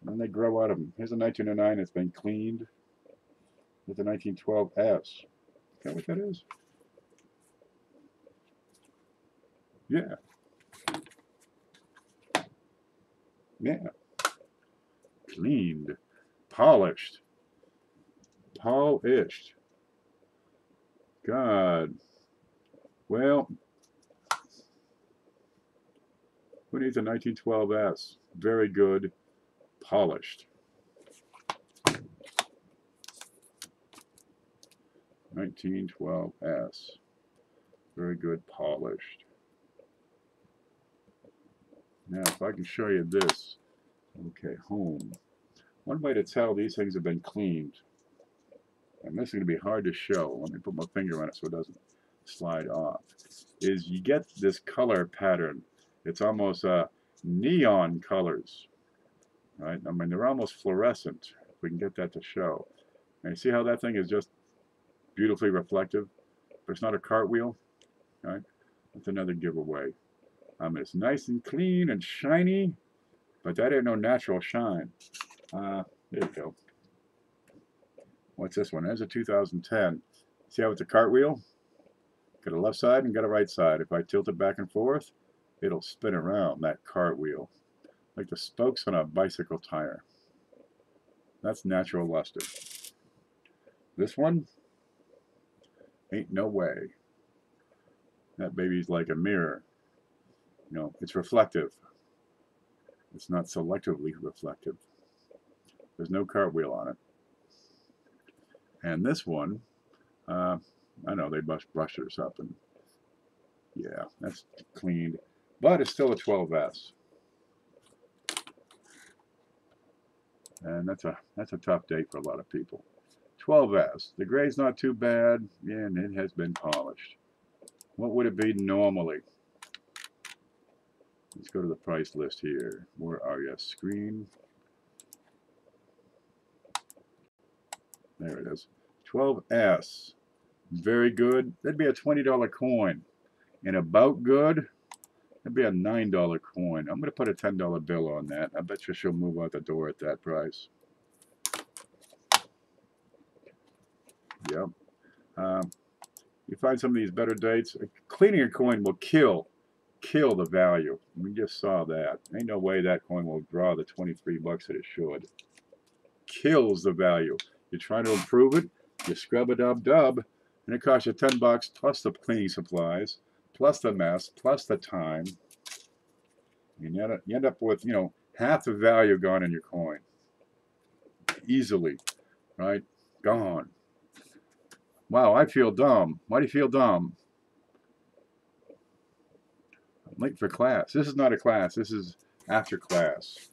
And they grow out of them. Here's a 1909 that's been cleaned. With a 1912S. Is that what that is? Yeah. Yeah. Cleaned. Polished. Polished. God. Well, who needs a 1912S? Very good. Polished. 1912S. Very good polished. Now, if I can show you this. Okay, home. One way to tell these things have been cleaned, and this is going to be hard to show. Let me put my finger on it so it doesn't slide off. Is you get this color pattern. It's almost neon colors. Right? I mean, they're almost fluorescent. If we can get that to show. And you see how that thing is just beautifully reflective, but it's not a cartwheel, right? That's another giveaway. It's nice and clean and shiny, but that ain't no natural shine. There you go. What's this one? There's a 2010. See how it's a cartwheel? Got a left side and got a right side. If I tilt it back and forth, it'll spin around, that cartwheel, like the spokes on a bicycle tire. That's natural luster. This one, ain't no way. That baby's like a mirror. You know, it's reflective. It's not selectively reflective. There's no cartwheel on it. And this one, I know they must brush this up, and yeah, that's cleaned, but it's still a 12S. And that's a tough date for a lot of people. 12S. The gray's not too bad, and it has been polished. What would it be normally? Let's go to the price list here. Where are you? Screen. There it is. 12S. Very good. That'd be a $20 coin. And about good, that'd be a $9 coin. I'm going to put a $10 bill on that. I bet you she'll move out the door at that price. Yep. You find some of these better dates. Cleaning a coin will kill the value. We just saw that. Ain't no way that coin will draw the 23 bucks that it should. Kills the value. You try to improve it, you scrub a dub, and it costs you 10 bucks plus the cleaning supplies, plus the mess, plus the time. And you end up with, you know, half the value gone in your coin. Easily, right? Gone. Wow, I feel dumb. Why do you feel dumb? I'm late for class. This is not a class. This is after class.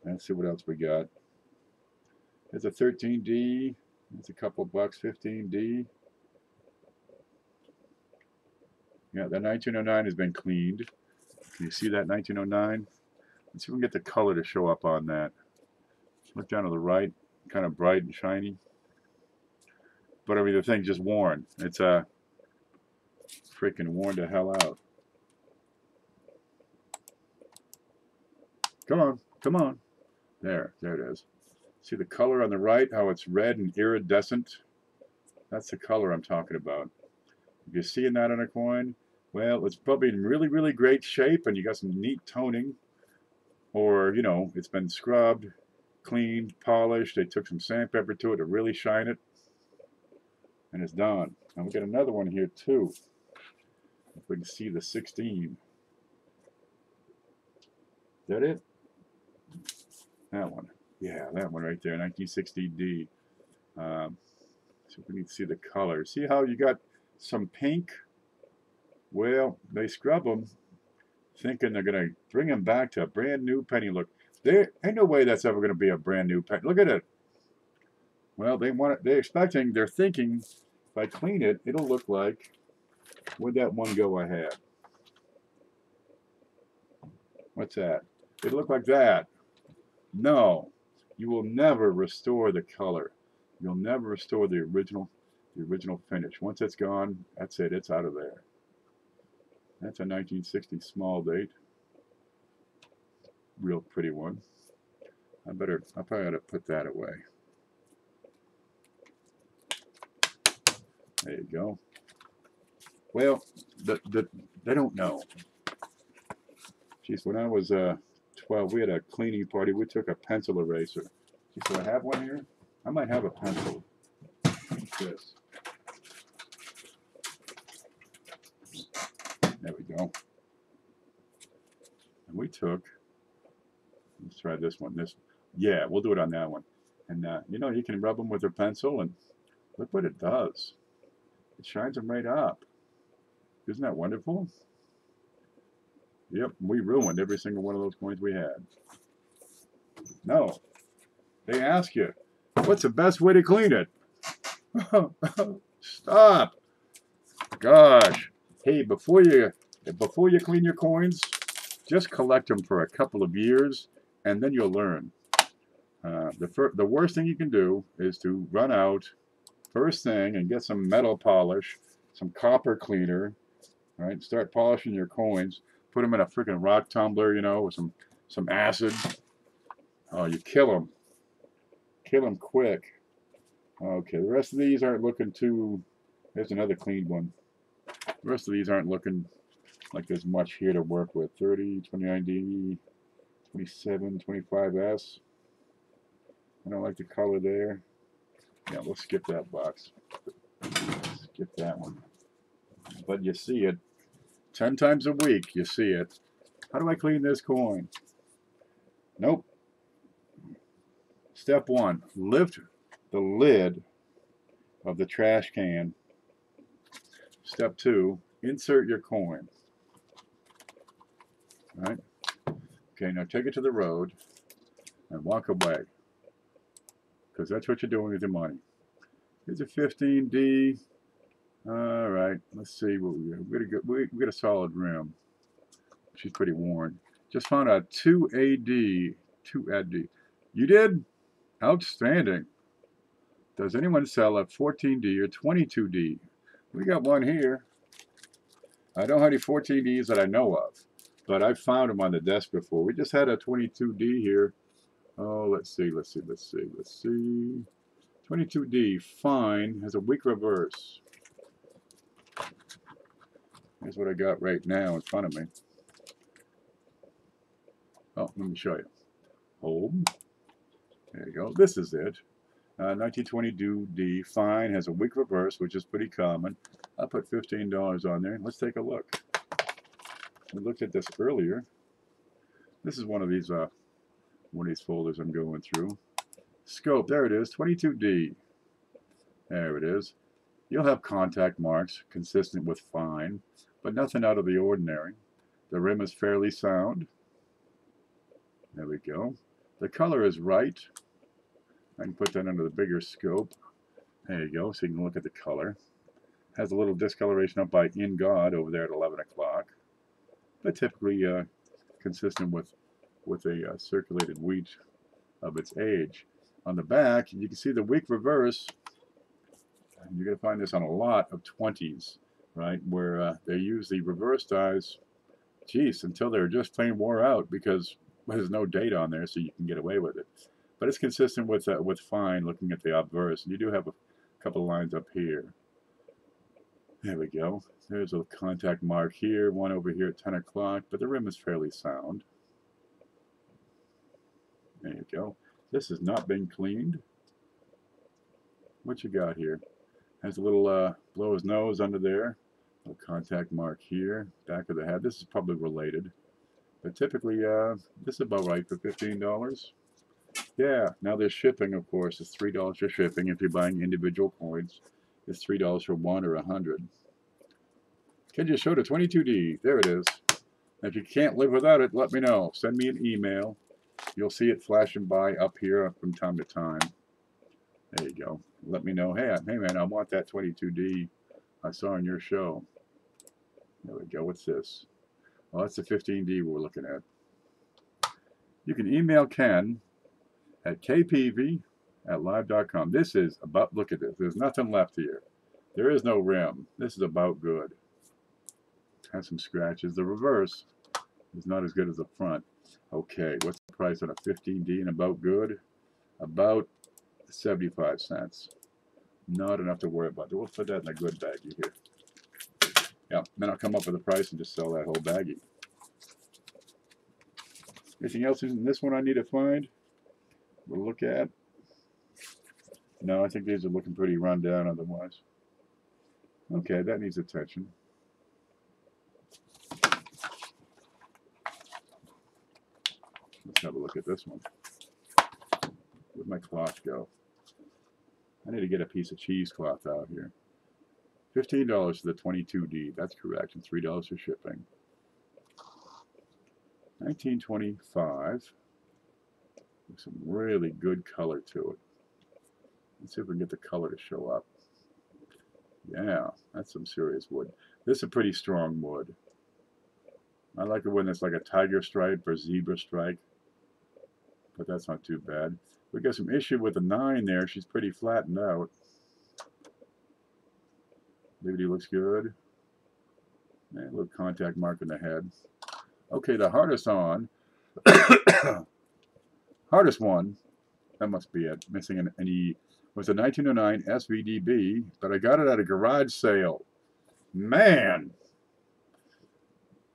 Let's see what else we got. There's a 13D. That's a couple bucks. 15D. Yeah, the 1909 has been cleaned. Can you see that 1909? Let's see if we can get the color to show up on that. Look down to the right, kind of bright and shiny. But I mean, the thing's just worn. It's freaking worn the hell out. Come on, come on. There it is. See the color on the right, how it's red and iridescent? That's the color I'm talking about. If you're seeing that on a coin, well, it's probably in really, really great shape and you got some neat toning. Or, you know, it's been scrubbed, cleaned, polished. They took some sandpaper to it to really shine it. And it's done. And we got another one here too. If we can see the 16. Is that it? That one. Yeah, that one right there, 1960D. So we need to see the color. See how you got some pink? Well, they scrub them, thinking they're going to bring them back to a brand new penny look. There ain't no way that's ever going to be a brand new penny. Look at it. Well, they want it. They're thinking, if I clean it, it'll look like, where'd that one go I had? What's that? It'll look like that. No, you will never restore the color. You'll never restore the original finish. Once it's gone, that's it. It's out of there. That's a 1960 small date. Real pretty one. I probably ought to put that away. There you go. Well, they don't know. Geez, when I was 12, we had a cleaning party. We took a pencil eraser. Do I have one here? I might have a pencil. What's this? There we go. And we took, let's try this one. Yeah, we'll do it on that one. And you know, you can rub them with a pencil and look what it does. It shines them right up. Isn't that wonderful? Yep, we ruined every single one of those coins we had. No. They ask you, what's the best way to clean it? Stop. Gosh. Hey, before you clean your coins, just collect them for a couple of years, and then you'll learn. The worst thing you can do is to run out first thing and get some metal polish, some copper cleaner, right? Start polishing your coins. Put them in a freaking rock tumbler, you know, with some acid. Oh, you kill them. Kill them quick. Okay, the rest of these aren't looking too... There's another clean one. The rest of these aren't looking like there's much here to work with. 30, 29D, 27, 25S. I don't like the color there. Yeah, we'll skip that box. Skip that one. But you see it. 10 times a week, you see it. How do I clean this coin? Nope. Step 1, lift the lid of the trash can. Step 2, insert your coin. All right? Okay, now take it to the road and walk away. Because that's what you're doing with your money. Here's a 15D. All right, let's see what we got. We got a solid rim. She's pretty worn. Just found a 2AD. You did? Outstanding. Does anyone sell a 14D or 22D? We got one here. I don't have any 14Ds that I know of, but I've found them on the desk before. We just had a 22D here. Oh, let's see. 22D, fine, has a weak reverse. Here's what I got right now in front of me. Oh, let me show you. Hold. There you go. This is it. 1922D, fine, has a weak reverse, which is pretty common. I'll put $15 on there. Let's take a look. We looked at this earlier. This is one of these folders I'm going through. Scope, there it is, 22D. There it is. You'll have contact marks consistent with fine, but nothing out of the ordinary. The rim is fairly sound. There we go. The color is right. I can put that under the bigger scope. There you go, so you can look at the color. Has a little discoloration up by In God over there at 11 o'clock. But typically consistent with a circulated wheat of its age. On the back, you can see the weak reverse. You're going to find this on a lot of 20s, right, where they use the reverse dyes, geez, until they're just plain wore out because there's no date on there, so you can get away with it. But it's consistent with fine looking at the obverse. And you do have a couple of lines up here. There we go. There's a contact mark here, one over here at 10 o'clock, but the rim is fairly sound. There you go. This has not been cleaned. What you got here? Has a little blow his nose under there. Little contact mark here, back of the head. This is probably related. But typically, this is about right for $15. Yeah, now there's shipping, of course. It's $3 for shipping if you're buying individual coins. It's $3 for 1 or 100. Can you show the 22D? There it is. If you can't live without it, let me know. Send me an email. You'll see it flashing by up here from time to time. There you go. Let me know. Hey man, I want that 22D I saw on your show. There we go. What's this? Well, that's the 15D we're looking at. You can email Ken at kpv@live.com. This is about, look at this. There's nothing left here. There is no rim. This is about good. Has some scratches. The reverse is not as good as the front. Okay, what's the price on a 15D and about good? About 75 cents. Not enough to worry about. We'll put that in a good baggie here. Yeah, then I'll come up with a price and just sell that whole baggie. Anything else in this one I need to find? We'll look at. No, I think these are looking pretty run down otherwise. Okay, that needs attention. Let's have a look at this one. Where'd my cloth go? I need to get a piece of cheesecloth out here. $15 for the 22D. That's correct, and $3 for shipping. 1925. With some really good color to it. Let's see if we can get the color to show up. Yeah, that's some serious wood. This is a pretty strong wood. I like it when it's like a tiger stripe or zebra stripe, but that's not too bad. We got some issue with the 9 there. She's pretty flattened out. Liberty looks good. And a little contact mark in the head. Okay, the hardest on. Hardest one, that must be it. Missing an E. Was a 1909 SVDB, but I got it at a garage sale. Man,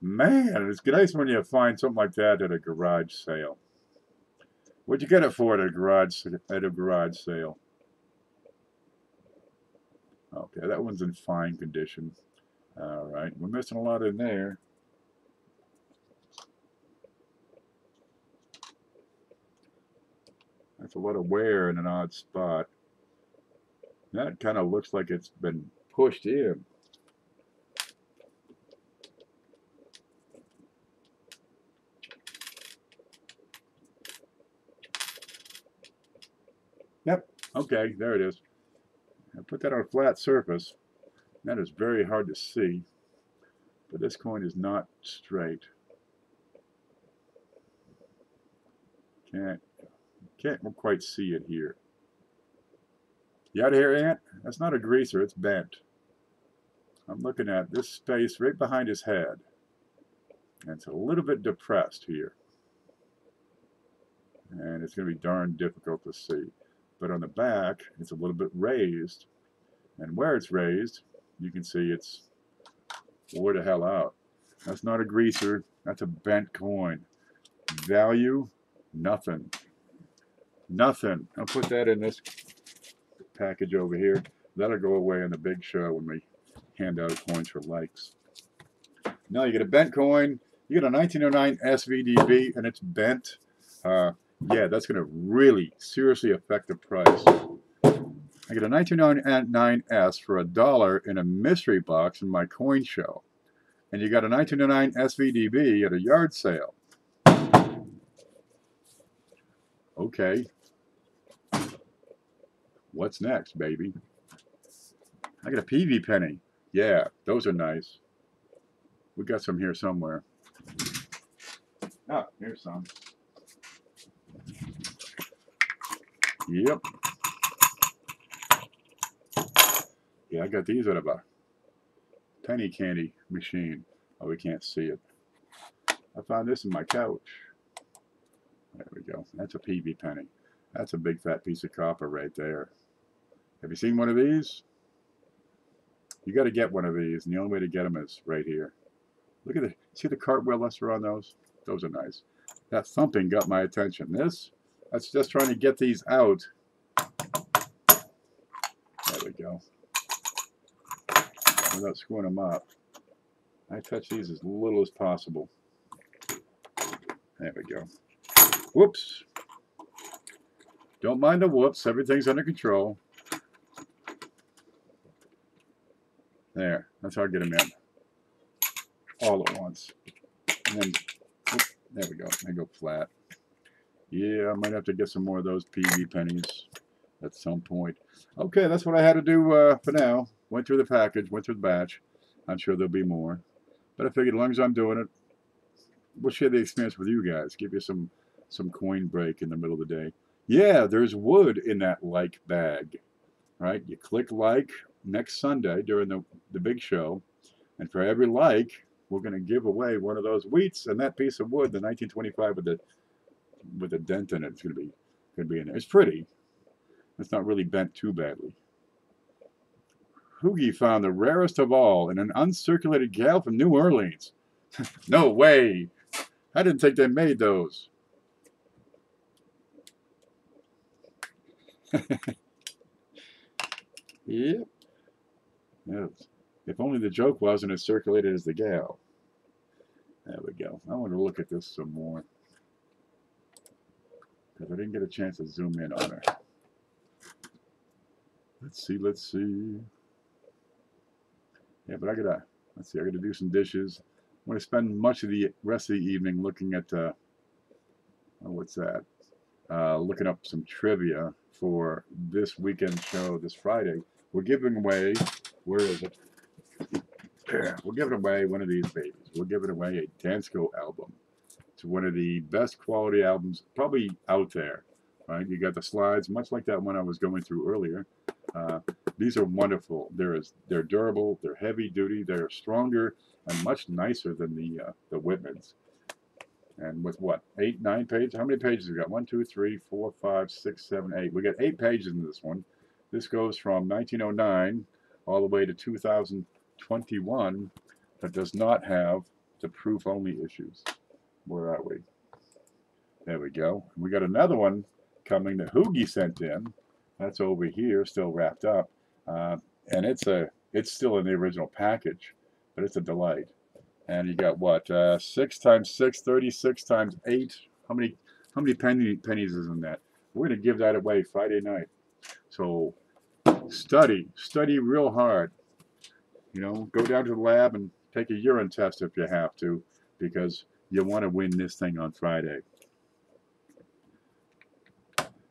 it's nice when you find something like that at a garage sale. What'd you get it for at a garage sale? Okay, that one's in fine condition. All right, we're missing a lot in there. That's a lot of wear in an odd spot. That kind of looks like it's been pushed in. Yep, okay, there it is. I put that on a flat surface. That is very hard to see, but this coin is not straight. Can't quite see it here. You out of here, Ant? That's not a greaser, it's bent. I'm looking at this space right behind his head. And it's a little bit depressed here. And it's going to be darn difficult to see. But on the back, it's a little bit raised. And where it's raised, you can see it's wore the hell out. That's not a greaser, that's a bent coin. Value, nothing. Nothing. I'll put that in this package over here. That'll go away in the big show when we hand out coins for likes. Now you get a bent coin. You get a 1909 SVDB and it's bent. Yeah, that's going to really seriously affect the price. I get a 1909S for $1 in a mystery box in my coin show. And you got a 1909 SVDB at a yard sale. Okay. What's next, baby? I got a PV penny. Yeah, those are nice. We got some here somewhere. Ah, here's some. Yep. Yeah, I got these out of a penny candy machine. Oh, we can't see it. I found this in my couch. There we go. That's a PV penny. That's a big fat piece of copper right there. Have you seen one of these? You got to get one of these, and the only way to get them is right here. Look at it. See the cartwheel luster on those? Those are nice. That thumping got my attention. That's just trying to get these out. There we go. Without screwing them up. I touch these as little as possible. There we go. Whoops. Don't mind the whoops. Everything's under control. There. That's how I get them in. All at once. And then, whoop, there we go. They go flat. Yeah, I might have to get some more of those PV pennies at some point. Okay, that's what I had to do for now. Went through the package, went through the batch. I'm sure there'll be more. But I figured as long as I'm doing it, we'll share the experience with you guys. Give you some coin break in the middle of the day. Yeah, there's wood in that like bag. Right? You click like next Sunday during the big show. And for every like, we're going to give away one of those wheats and that piece of wood, the 1925 with a dent in it. It's going to be in there. It's pretty. It's not really bent too badly. Hoogie found the rarest of all in an uncirculated gal from New Orleans. No way. I didn't think they made those. Yep. Yes. If only the joke wasn't as circulated as the gal. There we go. I want to look at this some more. Because I didn't get a chance to zoom in on her. Let's see. Yeah, but I gotta do some dishes. I'm gonna spend much of the rest of the evening looking at what's that? Looking up some trivia for this weekend show this Friday. We're giving away, where is it? We're giving away one of these babies. We're giving away a Dansko album. It's one of the best quality albums probably out there. Right? You got the slides, much like that one I was going through earlier. These are wonderful. They're durable. They're heavy duty. They're stronger and much nicer than the Whitmans. And with what, 8, 9 pages? How many pages we got? 1, 2, 3, 4, 5, 6, 7, 8. We got 8 pages in this one. This goes from 1909 all the way to 2021, but does not have the proof-only issues. Where are we? There we go. We got another one coming that Hoogie sent in. That's over here, still wrapped up, and it's still in the original package, but it's a delight. And you got what? 6 times 6, 36 times 8. How many pennies is in that? We're gonna give that away Friday night. So study real hard. You know, go down to the lab and take a urine test if you have to, because you want to win this thing on Friday.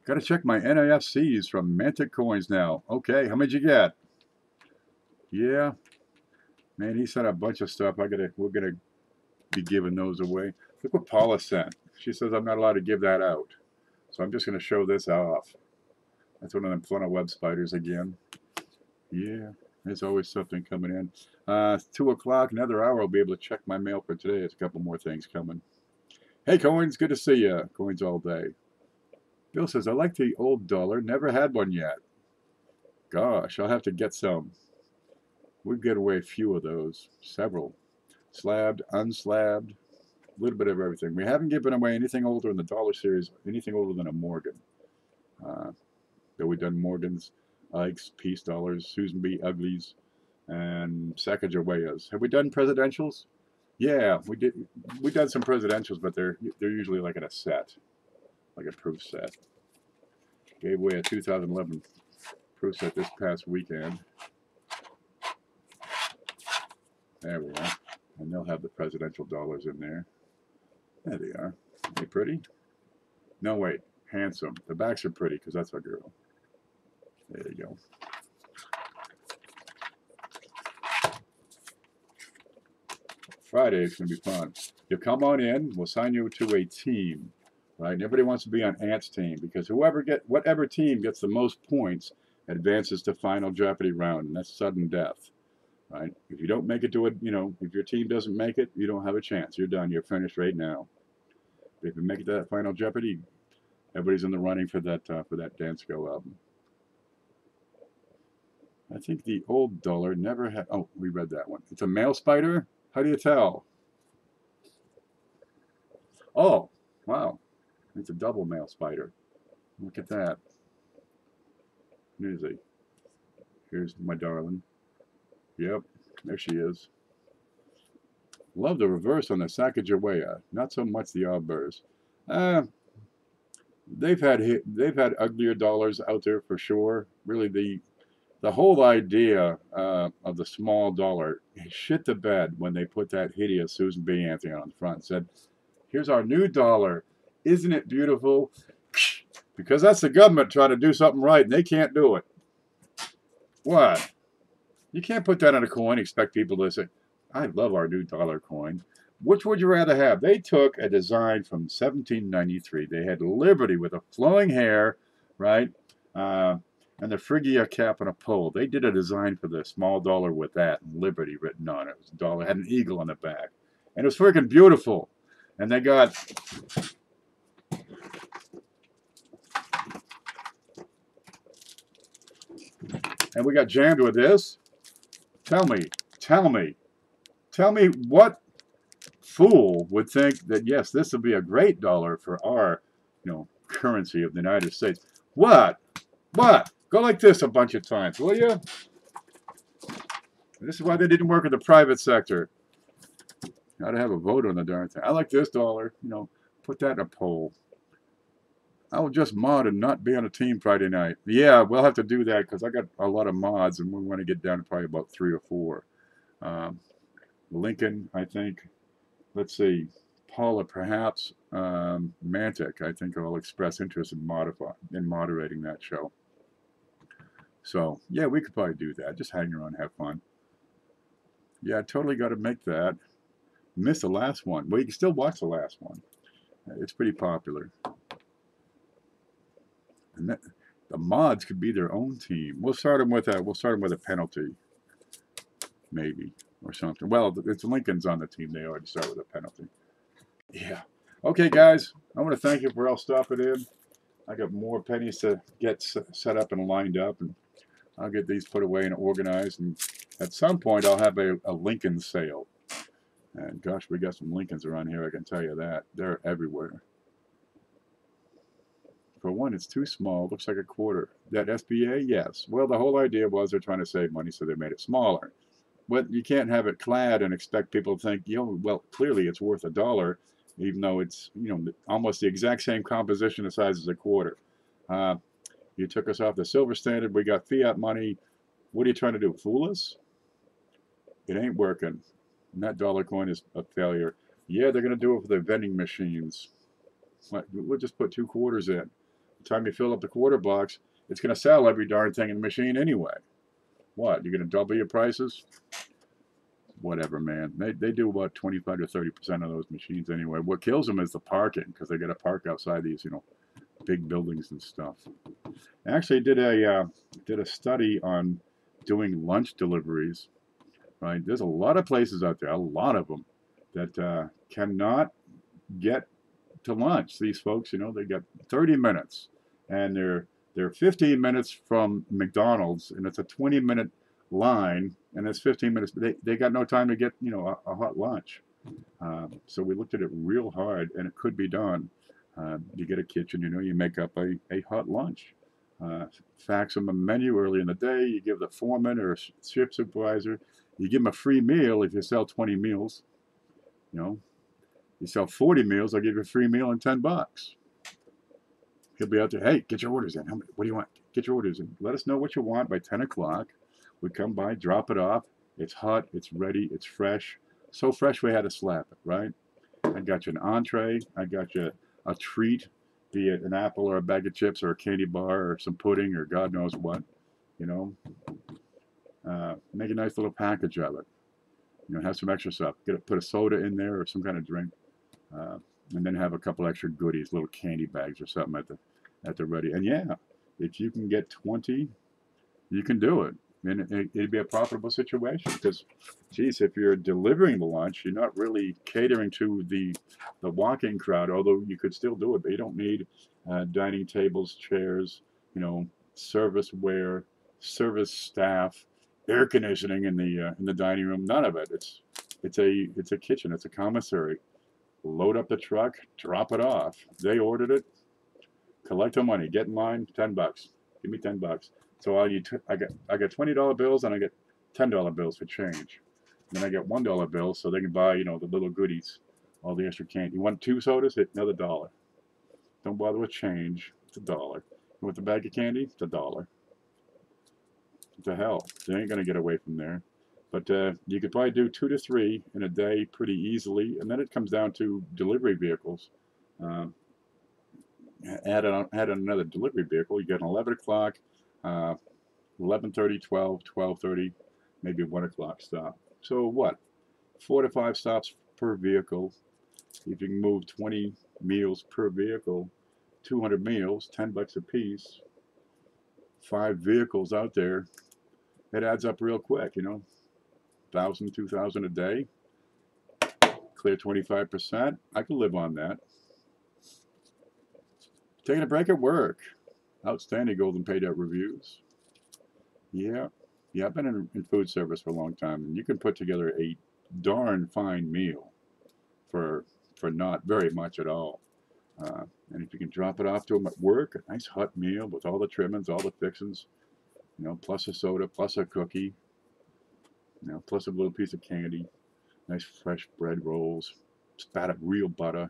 Got to check my NIFCs from Mantic Coins now. Okay, how many did you get? Yeah, man, he sent a bunch of stuff. We're gonna be giving those away. Look what Paula sent. She says I'm not allowed to give that out, so I'm just gonna show this off. That's one of them fun web spiders again. Yeah, there's always something coming in. 2 o'clock, another hour. I'll be able to check my mail for today. There's a couple more things coming. Hey, Coins, good to see you. Coins all day. Bill says, I like the old dollar. Never had one yet. Gosh, I'll have to get some. We've given away a few of those. Several. Slabbed, unslabbed, a little bit of everything. We haven't given away anything older in the dollar series, anything older than a Morgan. But we've done Morgans, Ikes, Peace Dollars, Susan B. Uglies, and Sacagaweas. Have we done presidentials? Yeah, we did. We've done some presidentials, but they're usually like in a set. Like a proof set. Gave away a 2011 proof set this past weekend. There we are. And they'll have the presidential dollars in there. There they are. Are they pretty? No, wait. handsome. The backs are pretty because that's our girl. There you go. Friday is going to be fun. You come on in, we'll sign you to a team, right? And everybody wants to be on Ant's team because whatever team gets the most points advances to Final Jeopardy round, and that's sudden death, right? If you don't make it to it, you know, if your team doesn't make it, you don't have a chance. You're done. You're finished right now. But if you make it to that Final Jeopardy, everybody's in the running for that Dance Go album. I think the old dollar never had. Oh, we read that one. It's a male spider. How do you tell? Oh, wow. It's a double male spider. Look at that. Who is he? Here's my darling. Yep, there she is. Love the reverse on the Sacagawea. Not so much the Aubers. They've had uglier dollars out there for sure. Really, the whole idea of the small dollar shit the bed when they put that hideous Susan B. Anthony on the front and said, here's our new dollar. Isn't it beautiful? Because that's the government trying to do something right and they can't do it. What? You can't put that on a coin and expect people to say, I love our new dollar coin. Which would you rather have? They took a design from 1793. They had Liberty with a flowing hair, right? And the Phrygia cap and a pole. They did a design for the small dollar with that and Liberty written on it. It was a dollar, had an eagle on the back. And it was freaking beautiful. And they got we got jammed with this. Tell me what fool would think that, yes, this will be a great dollar for our, you know, currency of the United States. What? Go like this a bunch of times, will you? This is why they didn't work in the private sector. Got to have a vote on the darn thing. I like this dollar. You know, put that in a poll. I will just mod and not be on a team Friday night. Yeah, we'll have to do that because I got a lot of mods and we want to get down to probably about 3 or 4. Lincoln, I think. Let's see. Paula, perhaps. Mantic, I think, will express interest in moderating that show. So, yeah, we could probably do that. Just hang around, have fun. Yeah, totally got to make that. Missed the last one. Well, you can still watch the last one. It's pretty popular. And the mods could be their own team. We'll start them with a penalty, maybe, or something. Well, it's Lincoln's on the team. They already start with a penalty. Yeah. Okay, guys. I want to thank you for all stopping in. I got more pennies to get set up and lined up, and I'll get these put away and organized. And at some point, I'll have a Lincoln sale. And gosh, we got some Lincolns around here. I can tell you that they're everywhere. For one, it's too small. Looks like a quarter. That SBA, yes. Well, the whole idea was they're trying to save money, so they made it smaller. But you can't have it clad and expect people to think, you know, well, clearly it's worth $1, even though it's, you know, almost the exact same composition and size as a quarter. You took us off the silver standard. We got fiat money. What are you trying to do? Fool us? It ain't working. And that dollar coin is a failure. Yeah, they're going to do it for the vending machines. We'll just put 2 quarters in. The time you fill up the quarter box, it's going to sell every darn thing in the machine anyway. What? You're going to double your prices? Whatever, man. They do about 25 to 30% of those machines anyway. What kills them is the parking, because they got to park outside these, you know, big buildings and stuff. I actually did a study on doing lunch deliveries. Right? There's a lot of places out there, a lot of them, that cannot get to lunch. These folks, you know, they got 30 minutes, and they're 15 minutes from McDonald's, and it's a 20-minute line, and it's 15 minutes. They got no time to get, you know, a hot lunch. So we looked at it real hard, and it could be done. You get a kitchen, you know, you make up a hot lunch. Fax them a menu early in the day. You give the foreman or shift supervisor. You give them a free meal if you sell 20 meals. You know, you sell 40 meals, I'll give you a free meal and $10. He'll be out there. Hey, get your orders in. What do you want? Get your orders in. Let us know what you want by 10 o'clock. We come by, drop it off. It's hot. It's ready. It's fresh. So fresh we had to slap it, right? I got you an entree. I got you a treat. be it an apple or a bag of chips or a candy bar or some pudding or God knows what, you know. Make a nice little package of it. You know, have some extra stuff. Put a soda in there or some kind of drink, and then have a couple extra goodies, little candy bags or something at the ready. And yeah, if you can get 20, you can do it. And it'd be a profitable situation because, geez, if you're delivering the lunch, you're not really catering to the walk-in crowd, although you could still do it, but you don't need dining tables, chairs, you know, serviceware, service staff, air conditioning in the dining room. None of it. It's a kitchen. It's a commissary. Load up the truck, drop it off. They ordered it. Collect the money. Get in line. $10. Give me $10. So I got $20 bills and I get $10 bills for change. And then I get $1 bills so they can buy, you know, the little goodies, all the extra candy. You want 2 sodas? Hit another $1. Don't bother with change. It's $1. You want the bag of candy? It's $1. What the hell? They ain't gonna get away from there. But you could probably do 2 to 3 in a day pretty easily, and then it comes down to delivery vehicles. Add on another delivery vehicle. You get an 11 o'clock. 11:30, 12, 12:30, maybe 1 o'clock stop. So what? 4 to 5 stops per vehicle. If you can move 20 meals per vehicle, 200 meals, $10 a piece, 5 vehicles out there, it adds up real quick, you know, 1,000, 2,000 a day. Clear 25%. I can live on that. Taking a break at work. Outstanding golden paid out reviews. Yeah, I've been in food service for a long time, and you can put together a darn fine meal for not very much at all. And if you can drop it off to them at work, a nice hot meal with all the trimmings, all the fixings, you know, plus a soda, plus a cookie, you know, plus a little piece of candy, nice fresh bread rolls, spat of real butter,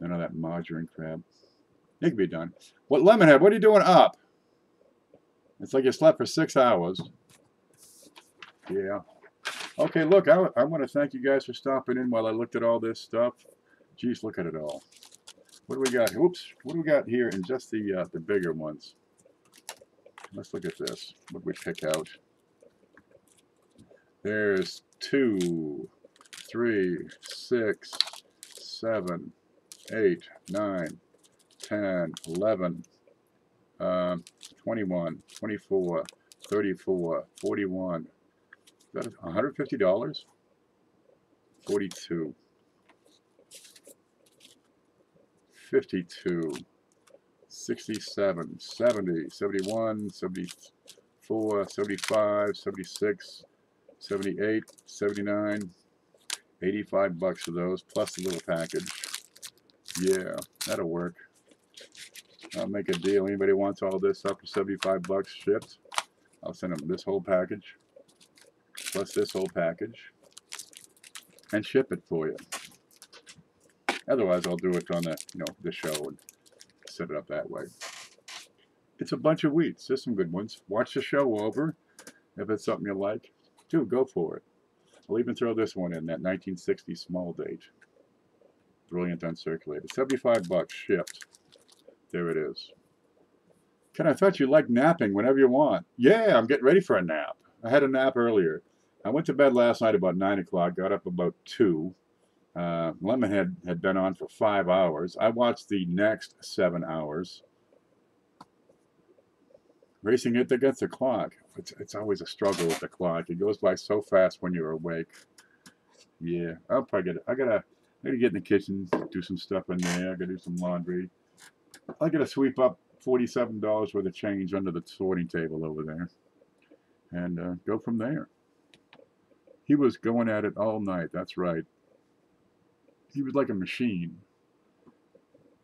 none of that margarine crap. It can be done. What, Lemonhead, what are you doing up? It's like you slept for 6 hours. Yeah. Okay, look, I want to thank you guys for stopping in while I looked at all this stuff. Geez, look at it all. What do we got? Oops, what do we got here in just the bigger ones? Let's look at this. What do we pick out? There's 2, 3, 6, 7, 8, 9, 10, 11, 21, 24, 34, 41. Is that $150? 42. 52. 67, 70, 71, 74, 75, 76, 78, 79, $85 for those, plus the little package. Yeah, that'll work. I'll make a deal. Anybody wants all this up for $75 shipped? I'll send them this whole package, plus this whole package, and ship it for you. Otherwise, I'll do it on the show and set it up that way. It's a bunch of wheats. There's some good ones. Watch the show over. If it's something you like, dude, go for it. I'll even throw this one in, that 1960 small date. Brilliant uncirculated. $75 shipped. There it is. Ken, I thought you liked napping whenever you want. Yeah, I'm getting ready for a nap. I had a nap earlier. I went to bed last night about 9 o'clock, got up about 2. Lemonhead had been on for 5 hours. I watched the next 7 hours. Racing it against the clock. It's always a struggle with the clock. It goes by so fast when you're awake. Yeah, I'll probably get it. I gotta get in the kitchen, do some stuff in there. I gotta do some laundry. I gotta sweep up $47 worth of change under the sorting table over there, and go from there. He was going at it all night. That's right. He was like a machine.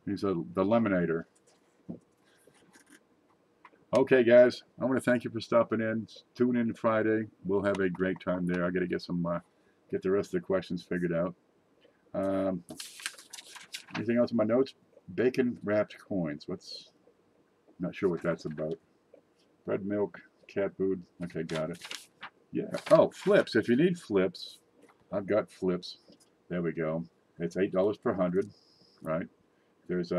He's the Lemonator. Okay, guys, I want to thank you for stopping in. Tune in Friday. We'll have a great time there. I got to get the rest of the questions figured out. Anything else in my notes? Bacon wrapped coins. Not sure what that's about. Bread, milk, cat food. Okay, got it. Yeah. Oh, flips. If you need flips, I've got flips. There we go. It's $8 per 100, right? There's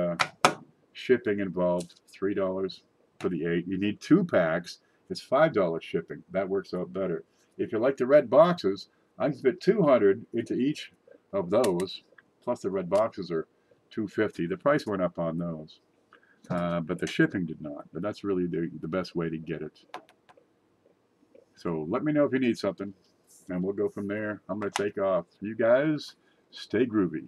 Shipping involved, $3 for the 8. You need 2 packs. It's $5 shipping. That works out better. If you like the red boxes, I can fit 200 into each of those. Plus the red boxes are $250. The price went up on those, but the shipping did not. But that's really the best way to get it. So let me know if you need something, and we'll go from there. I'm going to take off. You guys, stay groovy.